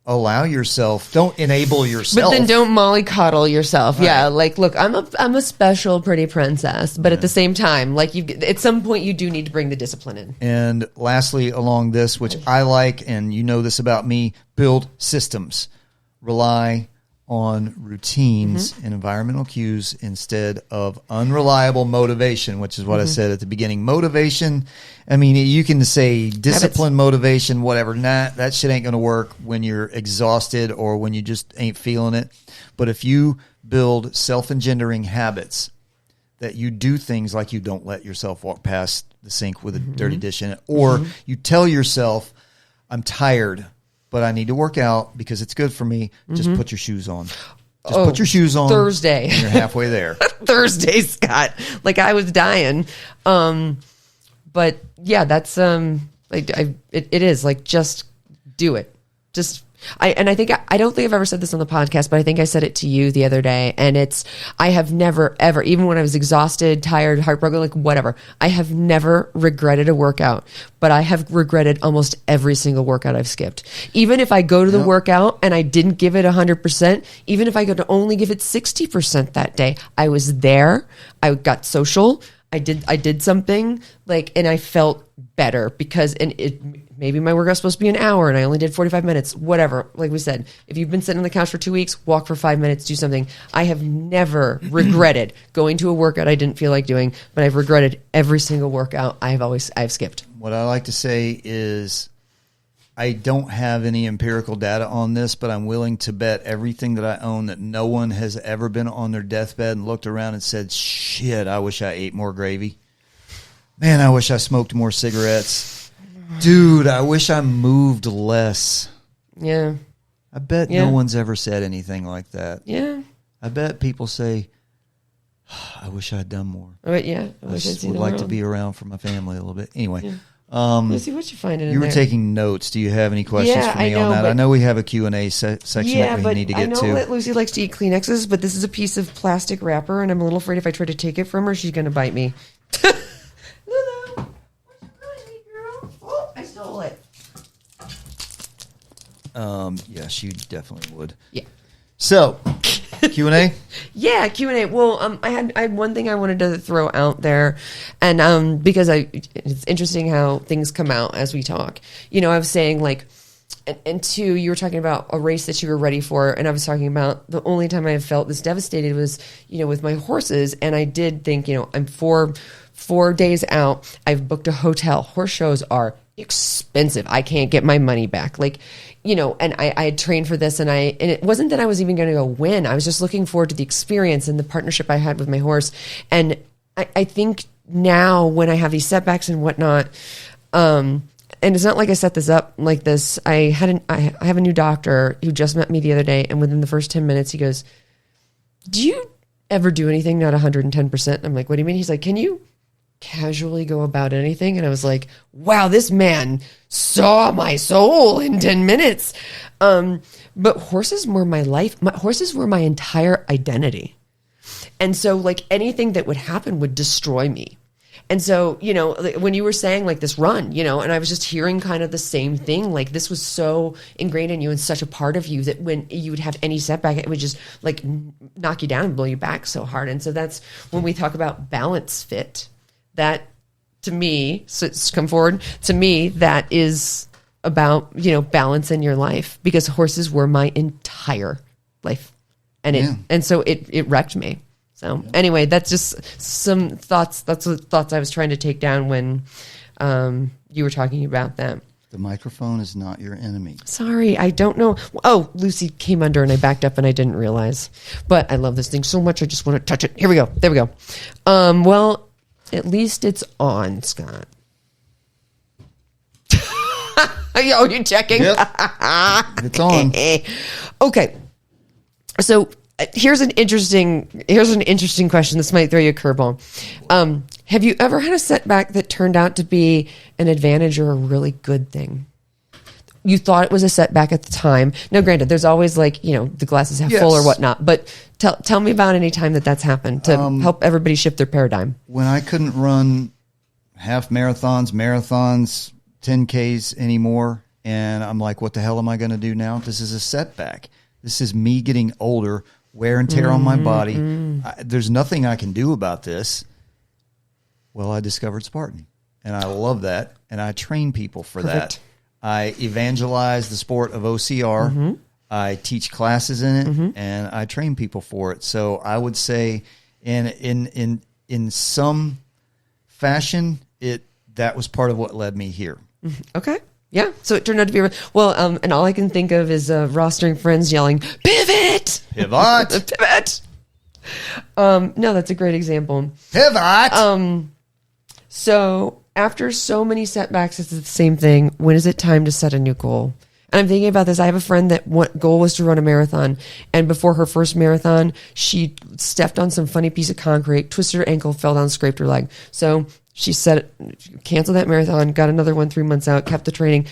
[SPEAKER 3] allow yourself, don't enable yourself.
[SPEAKER 1] But then don't mollycoddle yourself. Right. Yeah, like look, I'm a special pretty princess, but at the same time, like at some point you do need to bring the discipline in.
[SPEAKER 3] And lastly, along this, which I like, and you know this about me, build systems. Rely on routines and environmental cues instead of unreliable motivation, which is what I said at the beginning. Motivation, I mean, you can say discipline, motivation, whatever. That shit ain't going to work when you're exhausted or when you just ain't feeling it. But if you build self-engendering habits that you do things like you don't let yourself walk past the sink with a dirty dish in it, or you tell yourself, I'm tired, but I need to work out because it's good for me. Just put your shoes on. Just put your shoes on.
[SPEAKER 1] Thursday.
[SPEAKER 3] And you're halfway there.
[SPEAKER 1] Thursday, Scott. Like I was dying. But yeah, that's it is like just do it. I don't think I've ever said this on the podcast, but I think I said it to you the other day, and I have never ever, even when I was exhausted, tired, heartbroken, like whatever, I have never regretted a workout, but I have regretted almost every single workout I've skipped. Even if I go to the workout and I didn't give it 100%, even if I could only give it 60% that day, I was there. I got social. I did something like, and I felt better because, and it maybe my workout's supposed to be an hour and I only did 45 minutes, whatever. Like we said, if you've been sitting on the couch for 2 weeks, walk for 5 minutes, do something. I have never regretted going to a workout I didn't feel like doing, but I've regretted every single workout I've skipped.
[SPEAKER 3] What I like to say is I don't have any empirical data on this, but I'm willing to bet everything that I own that no one has ever been on their deathbed and looked around and said, shit, I wish I ate more gravy. Man, I wish I smoked more cigarettes. Dude, I wish I moved less.
[SPEAKER 1] Yeah.
[SPEAKER 3] I bet no one's ever said anything like that.
[SPEAKER 1] Yeah.
[SPEAKER 3] I bet people say, I wish I'd done more.
[SPEAKER 1] But yeah,
[SPEAKER 3] I just would like to be around for my family a little bit. Anyway,
[SPEAKER 1] Lucy, what you finding in
[SPEAKER 3] you were
[SPEAKER 1] there?
[SPEAKER 3] taking notes. Do you have any questions for me on that? I know we have a Q&A section that we need to get to.
[SPEAKER 1] I know that Lucy likes to eat Kleenexes, but this is a piece of plastic wrapper, and I'm a little afraid if I try to take it from her, she's going to bite me. Lulu, what you doing, girl? Oh, I stole it.
[SPEAKER 3] Yes, you definitely would.
[SPEAKER 1] Yeah.
[SPEAKER 3] So, Q&A?
[SPEAKER 1] Yeah, Q&A. Well, I had one thing I wanted to throw out there, and because it's interesting how things come out as we talk. You know, I was saying like, and two, you were talking about a race that you were ready for, and I was talking about the only time I have felt this devastated was, you know, with my horses, and I did think, you know, I'm 4 days out. I've booked a hotel. Horse shows are expensive. I can't get my money back. Like, you know, and I had trained for this, and it wasn't that I was even going to go win. I was just looking forward to the experience and the partnership I had with my horse. And I think now when I have these setbacks and whatnot, and it's not like I set this up like this. I have a new doctor who just met me the other day, and within the first 10 minutes, he goes, "Do you ever do anything not 110%?" I'm like, "What do you mean?" He's like, "Can you casually go about anything?" And I was like, wow, this man saw my soul in 10 minutes. But horses were my life. Horses were my entire identity. And so like anything that would happen would destroy me. And so, you know, when you were saying like this run, you know, and I was just hearing kind of the same thing, like this was so ingrained in you and such a part of you that when you would have any setback, it would just like knock you down and blow you back so hard. And so that's when we talk about balance fit. That to me, so it's come forward to me, that is about, you know, balance in your life, because horses were my entire life. And and so it wrecked me. So anyway, that's just some thoughts. That's what thoughts I was trying to take down when you were talking about that.
[SPEAKER 3] The microphone is not your enemy.
[SPEAKER 1] Sorry, I don't know. Oh, Lucy came under and I backed up and I didn't realize. But I love this thing so much, I just want to touch it. Here we go. There we go. Well, at least it's on, Scott. Oh, you're checking?
[SPEAKER 3] Yep. It's on.
[SPEAKER 1] Okay. So here's an interesting question. This might throw you a curveball. Have you ever had a setback that turned out to be an advantage or a really good thing? You thought it was a setback at the time. Now, granted, there's always like, you know, the glass is half full or whatnot. But tell me about any time that's happened to help everybody shift their paradigm.
[SPEAKER 3] When I couldn't run half marathons, 10Ks anymore, and I'm like, what the hell am I going to do now? This is a setback. This is me getting older, wear and tear on my body. There's nothing I can do about this. Well, I discovered Spartan, and I love that, and I train people for that. I evangelize the sport of OCR. I teach classes in it, and I train people for it. So I would say, in some fashion, that was part of what led me here.
[SPEAKER 1] Okay, yeah. So it turned out to be well. And all I can think of is rostering friends yelling, "Pivot!
[SPEAKER 3] Pivot!
[SPEAKER 1] Pivot!" No, that's a great example.
[SPEAKER 3] Pivot!
[SPEAKER 1] So after so many setbacks, it's the same thing. When is it time to set a new goal? And I'm thinking about this. I have a friend that goal was to run a marathon. And before her first marathon, she stepped on some funny piece of concrete, twisted her ankle, fell down, scraped her leg. So she canceled that marathon, got another one 3 months out, kept the training,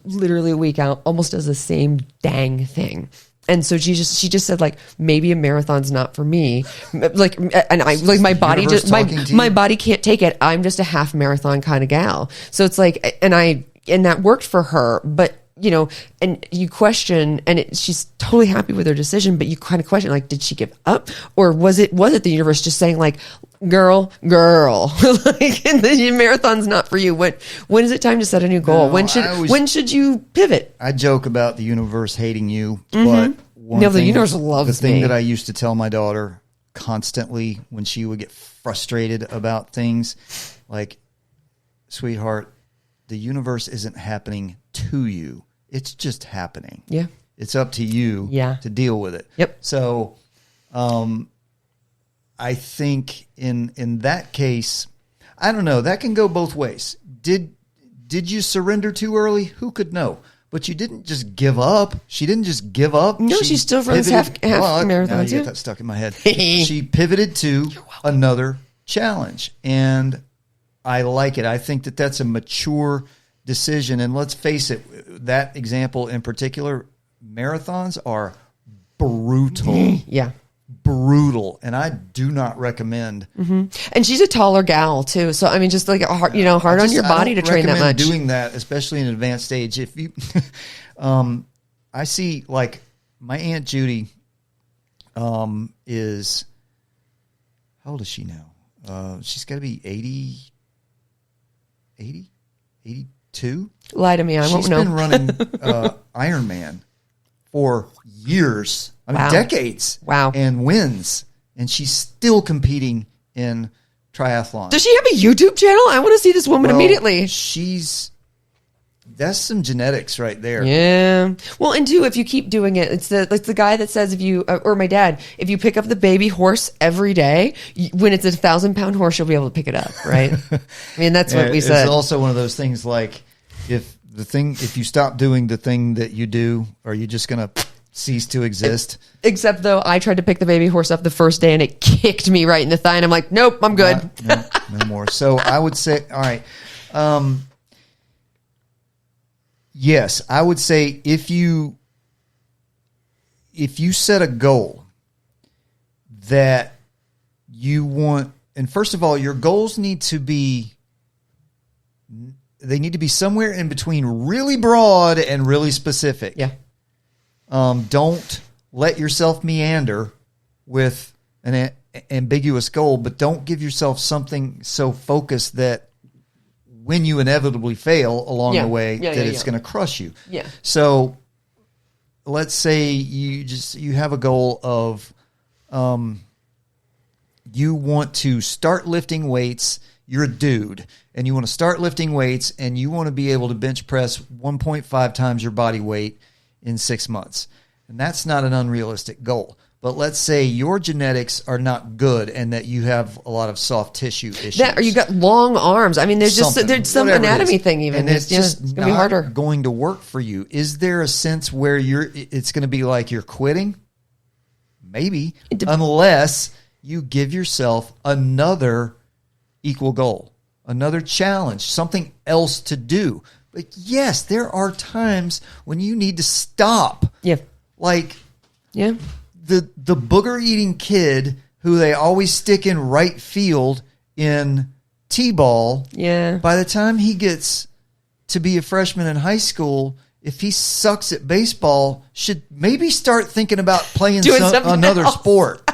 [SPEAKER 1] literally a week out, almost does the same dang thing. And so she just said like, maybe a marathon's not for me. Like, and I like my body my body can't take it. I'm just a half marathon kind of gal. So it's like, and that worked for her, but and you question, and she's totally happy with her decision, but you kind of question, like, did she give up, or was it the universe just saying, like, girl, like, and the marathon's not for you? When is it time to set a new goal?
[SPEAKER 3] No,
[SPEAKER 1] when should you pivot?
[SPEAKER 3] I joke about the universe hating you, but
[SPEAKER 1] The universe loves
[SPEAKER 3] the thing
[SPEAKER 1] me.
[SPEAKER 3] that I used to tell my daughter constantly when she would get frustrated about things, like, sweetheart, the universe isn't happening to you. It's just happening.
[SPEAKER 1] Yeah.
[SPEAKER 3] It's up to you to deal with it.
[SPEAKER 1] Yep.
[SPEAKER 3] So I think in that case, I don't know, that can go both ways. Did you surrender too early? Who could know? But you didn't just give up. She didn't just give up.
[SPEAKER 1] No, she still runs half marathons.
[SPEAKER 3] Now you get that stuck in my head. She pivoted to another challenge, and I like it. I think that that's a mature decision. And let's face it, that example in particular, marathons are brutal.
[SPEAKER 1] Yeah.
[SPEAKER 3] Brutal, and I do not recommend.
[SPEAKER 1] And she's a taller gal too, so I mean, just like hard on your body to train that much.
[SPEAKER 3] Doing that, especially in an advanced stage. If you, I see, like, my Aunt Judy, is, how old is she now? She's got to be 82.
[SPEAKER 1] Lie to me, I won't know.
[SPEAKER 3] She's been running Ironman for years. I mean,
[SPEAKER 1] Wow.
[SPEAKER 3] decades.
[SPEAKER 1] Wow.
[SPEAKER 3] And wins. And she's still competing in triathlon.
[SPEAKER 1] Does she have a YouTube channel? I want to see this woman immediately.
[SPEAKER 3] That's some genetics right there.
[SPEAKER 1] Yeah. Well, and two, if you keep doing it, it's the guy that says, if you, or my dad, if you pick up the baby horse every day, when it's a 1,000-pound horse, you'll be able to pick it up, right? I mean, that's what we said.
[SPEAKER 3] It's also one of those things, like, if you stop doing the thing that you do, are you just going to cease to exist?
[SPEAKER 1] Except though, I tried to pick the baby horse up the first day and it kicked me right in the thigh, and I'm like, nope, I'm good.
[SPEAKER 3] No more. So I would say, all right. Yes, I would say if you set a goal that you want, and first of all, your goals need to be somewhere in between really broad and really specific.
[SPEAKER 1] Yeah.
[SPEAKER 3] Don't let yourself meander with an ambiguous goal, but don't give yourself something so focused that when you inevitably fail along the way, it's going to crush you.
[SPEAKER 1] Yeah.
[SPEAKER 3] So let's say you have a goal of, you want to start lifting weights. You're a dude and you want to start lifting weights, and you want to be able to bench press 1.5 times your body weight in 6 months. And that's not an unrealistic goal. But let's say your genetics are not good and that you have a lot of soft tissue issues.
[SPEAKER 1] Or you got long arms. I mean, there's some anatomy thing even.
[SPEAKER 3] And it's just
[SPEAKER 1] it's
[SPEAKER 3] not
[SPEAKER 1] gonna be harder.
[SPEAKER 3] going to work for you. Is there a sense where it's going to be like you're quitting? Maybe. Unless you give yourself another equal goal, another challenge, something else to do. But yes, there are times when you need to stop.
[SPEAKER 1] Yeah.
[SPEAKER 3] Like,
[SPEAKER 1] yeah.
[SPEAKER 3] The booger eating kid who they always stick in right field in T-ball.
[SPEAKER 1] Yeah.
[SPEAKER 3] By the time he gets to be a freshman in high school, if he sucks at baseball, should maybe start thinking about playing another sport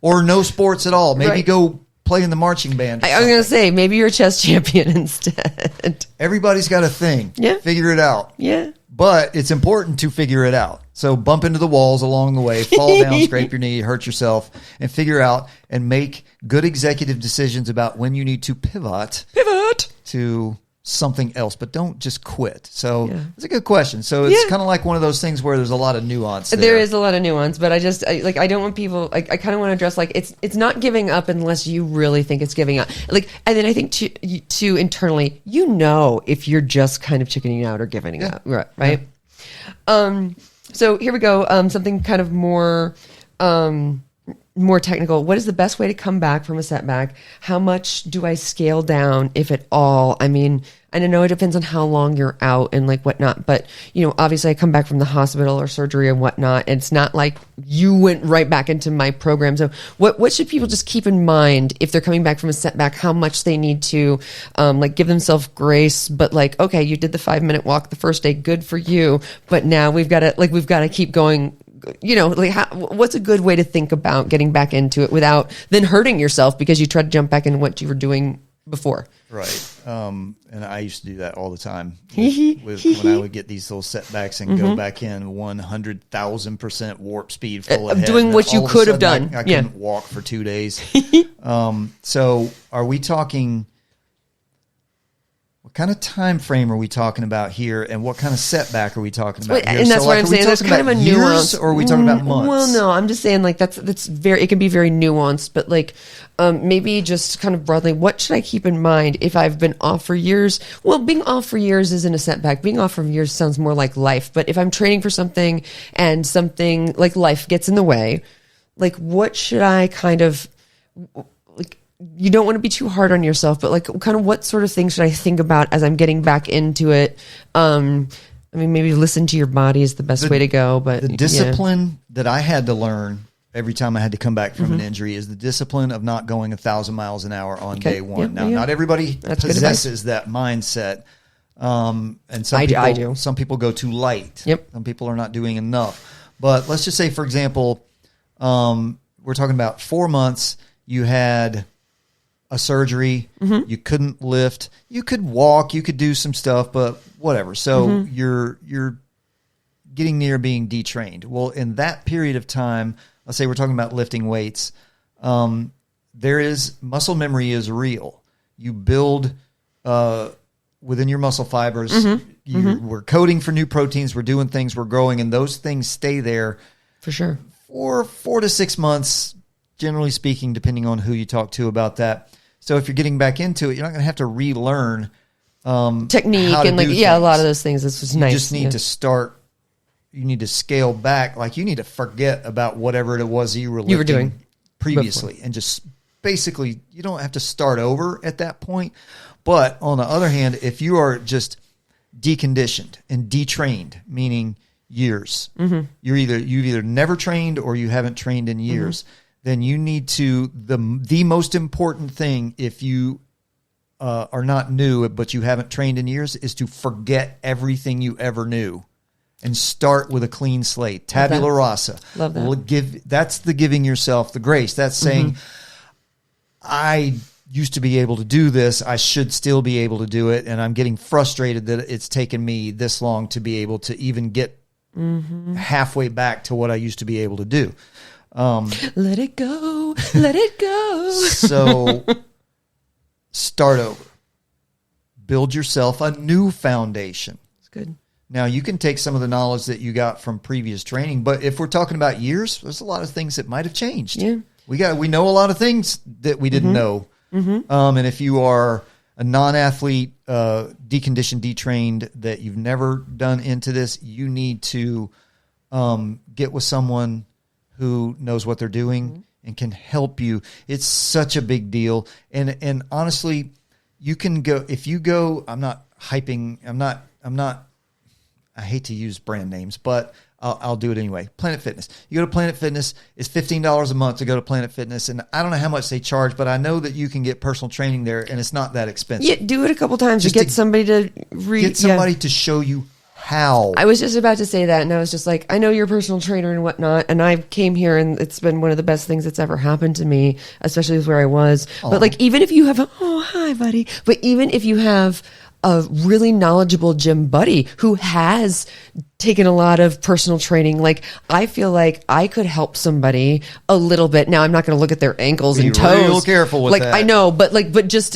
[SPEAKER 3] or no sports at all. Maybe go play in the marching band.
[SPEAKER 1] I was going to say, maybe you're a chess champion instead.
[SPEAKER 3] Everybody's got a thing.
[SPEAKER 1] Yeah.
[SPEAKER 3] Figure it out.
[SPEAKER 1] Yeah.
[SPEAKER 3] But it's important to figure it out. So bump into the walls along the way, fall down, scrape your knee, hurt yourself, and figure out and make good executive decisions about when you need to pivot to something else. But don't just quit. So it's a good question. So it's kind of like one of those things where there's a lot of nuance there.
[SPEAKER 1] There is a lot of nuance, but I don't want people, I kind of want to address, like, it's not giving up unless you really think it's giving up. Like, and then I think to internally, if you're just kind of chickening out or giving up, right? Yeah. So here we go. Something kind of more more technical, what is the best way to come back from a setback? How much do I scale down, if at all? I mean, and I know it depends on how long you're out and like whatnot, but obviously I come back from the hospital or surgery and whatnot, and it's not like you went right back into my program. So what should people just keep in mind if they're coming back from a setback, how much they need to like give themselves grace, but like, okay, you did the 5-minute walk the first day, good for you, but now we've got to keep going. What's a good way to think about getting back into it without then hurting yourself because you tried to jump back into what you were doing before?
[SPEAKER 3] Right. And I used to do that all the time with when I would get these little setbacks and go back in 100,000% warp speed full ahead.
[SPEAKER 1] Doing what you could have done.
[SPEAKER 3] I couldn't walk for 2 days. So are we talking, what kind of time frame are we talking about here, and what kind of setback are we talking about here?
[SPEAKER 1] And that's what I'm saying. There's kind of a nuance.
[SPEAKER 3] Or are we talking about months?
[SPEAKER 1] Well, no, I'm just saying like that's very, it can be very nuanced, but like maybe just kind of broadly, what should I keep in mind if I've been off for years? Well, being off for years isn't a setback. Being off for years sounds more like life. But if I'm training for something and something like life gets in the way, like what should I kind of like? You don't want to be too hard on yourself, but like kind of what sort of things should I think about as I'm getting back into it? I mean, maybe listen to your body is the best way to go, but
[SPEAKER 3] the discipline that I had to learn every time I had to come back from an injury is the discipline of not going 1,000 miles an hour on day one. Now, not everybody possesses that mindset. And some people go too light.
[SPEAKER 1] Yep.
[SPEAKER 3] Some people are not doing enough, but let's just say, for example, we're talking about 4 months. You had a surgery, you couldn't lift, you could walk, you could do some stuff, but whatever. So you're getting near being detrained. Well, in that period of time, let's say we're talking about lifting weights, there is muscle memory is real. You build within your muscle fibers. We're coding for new proteins. We're doing things. We're growing, and those things stay there
[SPEAKER 1] for sure
[SPEAKER 3] for 4 to 6 months, generally speaking, depending on who you talk to about that. So if you're getting back into it, you're not going to have to relearn
[SPEAKER 1] technique and like a lot of those things. This was nice.
[SPEAKER 3] You just need to start. You need to scale back. Like you need to forget about whatever it was you were doing previously, and just basically you don't have to start over at that point. But on the other hand, if you are just deconditioned and detrained, meaning years, you've either never trained or you haven't trained in years. Then you need to, the most important thing if you are not new but you haven't trained in years is to forget everything you ever knew and start with a clean slate. Tabula rasa.
[SPEAKER 1] Love that.
[SPEAKER 3] That's the giving yourself the grace. That's saying, I used to be able to do this. I should still be able to do it. And I'm getting frustrated that it's taken me this long to be able to even get halfway back to what I used to be able to do.
[SPEAKER 1] Let it go. Let it go.
[SPEAKER 3] So start over. Build yourself a new foundation.
[SPEAKER 1] It's good.
[SPEAKER 3] Now you can take some of the knowledge that you got from previous training, but if we're talking about years, there's a lot of things that might have changed.
[SPEAKER 1] Yeah.
[SPEAKER 3] We know a lot of things that we didn't know. And if you are a non-athlete, deconditioned, detrained, that you've never done into this, you need to get with someone who knows what they're doing and can help you. It's such a big deal. And honestly, you can go, if you go, I'm not, I hate to use brand names, but I'll do it anyway. Planet Fitness. You go to Planet Fitness, it's $15 a month to go to Planet Fitness. And I don't know how much they charge, but I know that you can get personal training there and it's not that expensive.
[SPEAKER 1] Yeah, do it a couple times to get somebody to
[SPEAKER 3] get somebody to show you how.
[SPEAKER 1] I was just about to say that, and I was just like, I know you're a personal trainer and whatnot, and I came here, and it's been one of the best things that's ever happened to me, especially with where I was. But like, even if you have hi, buddy. But even if you have a really knowledgeable gym buddy who has taken a lot of personal training, like I feel like I could help somebody a little bit. Now I'm not going to look at their ankles and toes.
[SPEAKER 3] Real careful with
[SPEAKER 1] like
[SPEAKER 3] that.
[SPEAKER 1] I know, but just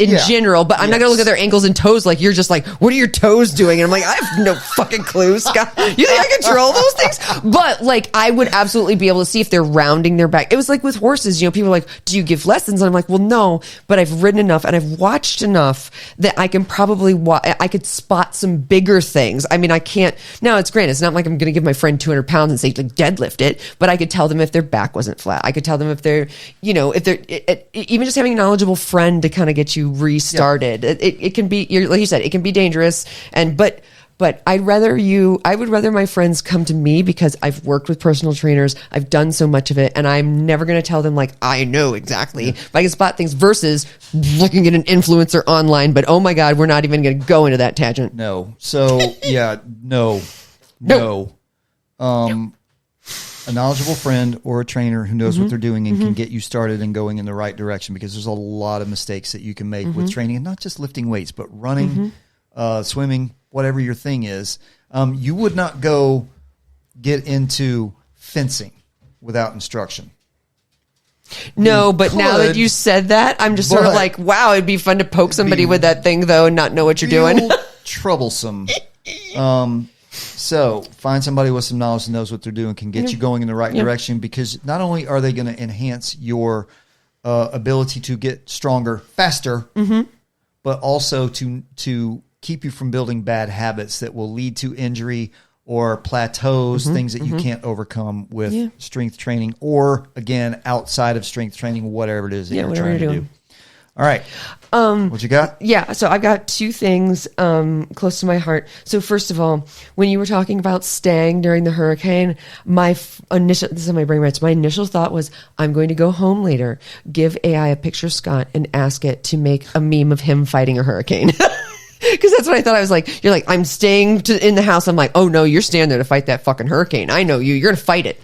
[SPEAKER 1] in general. But I'm not going to look at their ankles and toes. Like you're just like, what are your toes doing? And I'm like, I have no fucking clue, Scott. You think I control those things? But like, I would absolutely be able to see if they're rounding their back. It was like with horses. You know, people are like, do you give lessons? And I'm like, well, no, but I've ridden enough and I've watched enough that I can probably I could spot some bigger things. I mean, I can't Now it's great. It's not like I'm going to give my friend 200 pounds and say like deadlift it, but I could tell them if their back wasn't flat. I could tell them if they're, even just having a knowledgeable friend to kind of get you restarted. It can be, like you said, it can be dangerous. But I would rather my friends come to me because I've worked with personal trainers. I've done so much of it, and I'm never going to tell them like, I know exactly, but I can spot things versus looking at an influencer online. But oh my God, we're not even going to go into that tangent.
[SPEAKER 3] No. So yeah, no. A knowledgeable friend or a trainer who knows what they're doing and can get you started and going in the right direction, because there's a lot of mistakes that you can make with training, and not just lifting weights, but running, swimming, whatever your thing is. You would not go get into fencing without instruction.
[SPEAKER 1] No, but now that you said that, I'm just sort of like, wow, it'd be fun to poke somebody with that thing though and not know what you're doing.
[SPEAKER 3] Troublesome. So find somebody with some knowledge that knows what they're doing, can get you going in the right direction, because not only are they going to enhance your ability to get stronger faster, but also to keep you from building bad habits that will lead to injury or plateaus, things that you can't overcome with strength training, or again, outside of strength training, whatever it is that you're trying to do. All right. What you got?
[SPEAKER 1] Yeah. So I've got two things close to my heart. So first of all, when you were talking about staying during the hurricane, this is my brain rights. My initial thought was, I'm going to go home later, give AI a picture of Scott, and ask it to make a meme of him fighting a hurricane. Because that's what I thought. I was like, you're like, I'm staying in the house. I'm like, oh no, you're staying there to fight that fucking hurricane. I know you. You're going to fight it.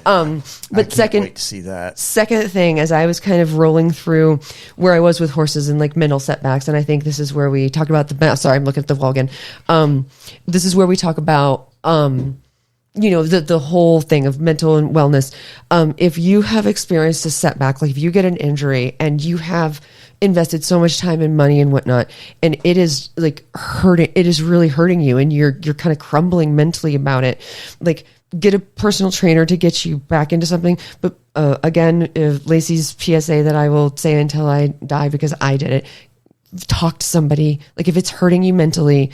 [SPEAKER 1] But
[SPEAKER 3] Wait to see that.
[SPEAKER 1] Second thing, as I was kind of rolling through where I was with horses and like mental setbacks, and I think this is where we talk about sorry, I'm looking at the wall again. This is where we talk about, the whole thing of mental and wellness. If you have experienced a setback, like if you get an injury and you have invested so much time and money and whatnot, and it is like hurting, it is really hurting you, and you're kind of crumbling mentally about it, like get a personal trainer to get you back into something. But again, if Lacey's PSA that I will say until I die, because I did it, talk to somebody. Like if it's hurting you mentally,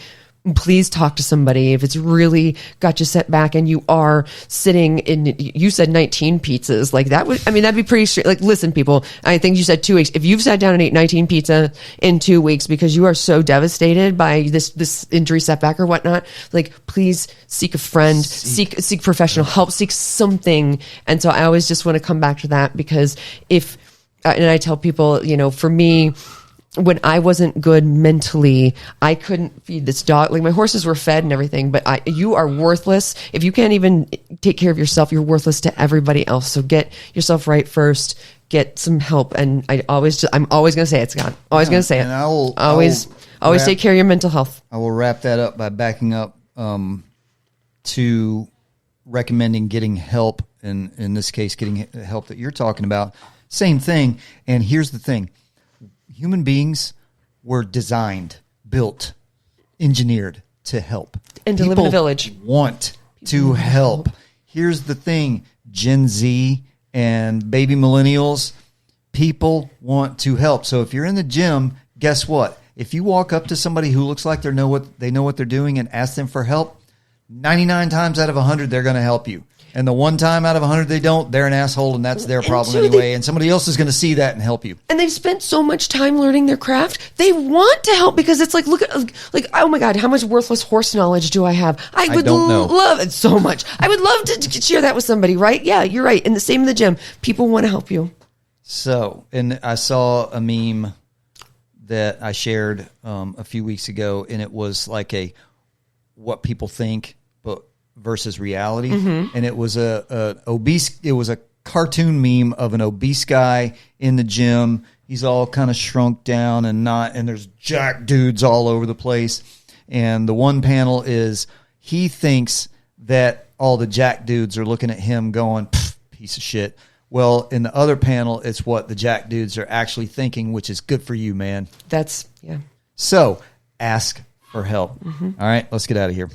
[SPEAKER 1] please talk to somebody. If it's really got you set back and you are sitting in, you said 19 pizzas, like that would, that'd be pretty straight. Like, listen, people, I think you said 2 weeks. If you've sat down and ate 19 pizza in 2 weeks because you are so devastated by this injury setback or whatnot, like please seek a friend, seek professional help, seek something. And so I always just want to come back to that, because and I tell people, for me, when I wasn't good mentally, I couldn't feed this dog. Like my horses were fed and everything, but you are worthless. If you can't even take care of yourself, you're worthless to everybody else. So get yourself right first, get some help. And I'm always going to say it, Scott. Always going to say it. And always take care of your mental health.
[SPEAKER 3] I will wrap that up by backing up to recommending getting help. And in this case, getting help that you're talking about. Same thing. And here's the thing. Human beings were designed, built, engineered to help.
[SPEAKER 1] And to live in a village.
[SPEAKER 3] Want to help. Here's the thing, Gen Z and baby millennials, people want to help. So if you're in the gym, guess what? If you walk up to somebody who looks like they know what they're doing and ask them for help, 99 times out of 100, they're going to help you. And the one time out of 100 they don't, they're an asshole, and that's their problem anyway. And somebody else is going to see that and help you.
[SPEAKER 1] And they've spent so much time learning their craft. They want to help, because it's like, look at, like, oh my God, how much worthless horse knowledge do I have? I would love it so much. I would love to share that with somebody, right? Yeah, you're right. And the same in the gym. People want to help you.
[SPEAKER 3] So, and I saw a meme that I shared a few weeks ago, and it was like what people think, but versus reality. And it was it was a cartoon meme of an obese guy in the gym. He's all kind of shrunk down and there's jack dudes all over the place. And the one panel is he thinks that all the jack dudes are looking at him going, piece of shit. Well, in the other panel, it's what the jack dudes are actually thinking, which is good for you, man.
[SPEAKER 1] Yeah.
[SPEAKER 3] So ask for help. All right, let's get out of here.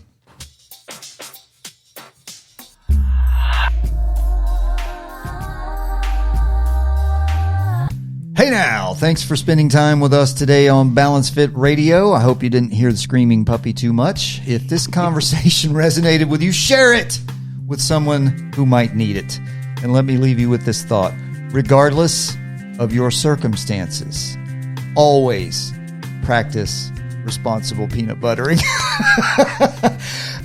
[SPEAKER 3] Hey now, Thanks for spending time with us today on Balance Fit Radio. I hope you didn't hear the screaming puppy too much. If this conversation resonated with you, share it with someone who might need it. And let me leave you with this thought. Regardless of your circumstances, always practice responsible peanut buttering.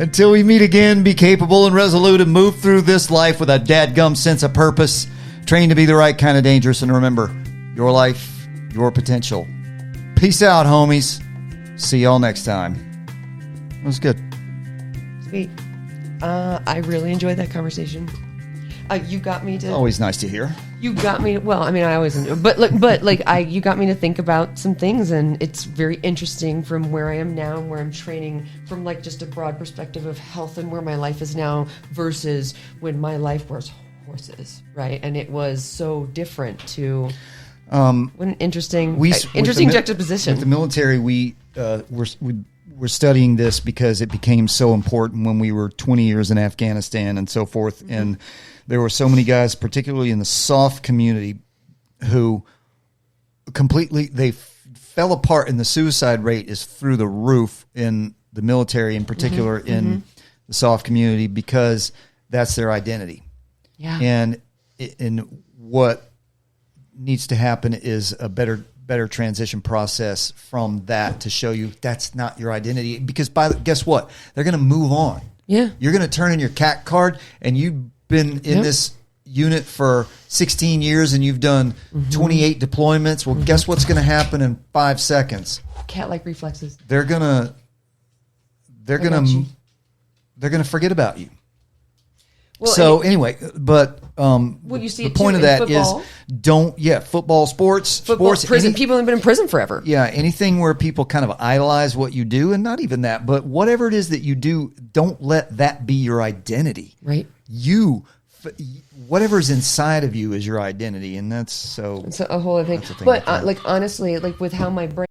[SPEAKER 3] Until we meet again, be capable and resolute and move through this life with a dadgum sense of purpose. Train to be the right kind of dangerous. And remember, your life, your potential. Peace out, homies. See y'all next time. That was good.
[SPEAKER 1] Sweet. I really enjoyed that conversation. You got me to...
[SPEAKER 3] Always nice to hear.
[SPEAKER 1] You got me. Well, I mean, I always, you got me to think about some things, and it's very interesting from where I am now and where I'm training from like just a broad perspective of health and where my life is now versus when my life was horses, right? And it was so different to. What an interesting juxtaposition.
[SPEAKER 3] With the military, we're studying this because it became so important when we were 20 years in Afghanistan and so forth, and there were so many guys, particularly in the soft community, who completely fell apart, and the suicide rate is through the roof in the military, in particular in the soft community, because that's their identity.
[SPEAKER 1] Yeah.
[SPEAKER 3] And what needs to happen is a better transition process from that to show you that's not your identity. Because guess what? They're going to move on.
[SPEAKER 1] Yeah.
[SPEAKER 3] You're going to turn in your CAC card, and you've been in this unit for 16 years and you've done 28 deployments. Well, guess what's going to happen in 5 seconds?
[SPEAKER 1] Cat-like reflexes.
[SPEAKER 3] They're gonna forget about you.
[SPEAKER 1] Well,
[SPEAKER 3] so anyway, but
[SPEAKER 1] you see
[SPEAKER 3] the
[SPEAKER 1] it
[SPEAKER 3] point
[SPEAKER 1] too
[SPEAKER 3] of that
[SPEAKER 1] in football.
[SPEAKER 3] is football, sports,
[SPEAKER 1] prison. People have been in prison forever.
[SPEAKER 3] Yeah, anything where people kind of idolize what you do, and not even that, but whatever it is that you do, don't let that be your identity.
[SPEAKER 1] Right.
[SPEAKER 3] Whatever's inside of you is your identity, and that's so.
[SPEAKER 1] It's a whole other thing. But honestly, like with how my brain.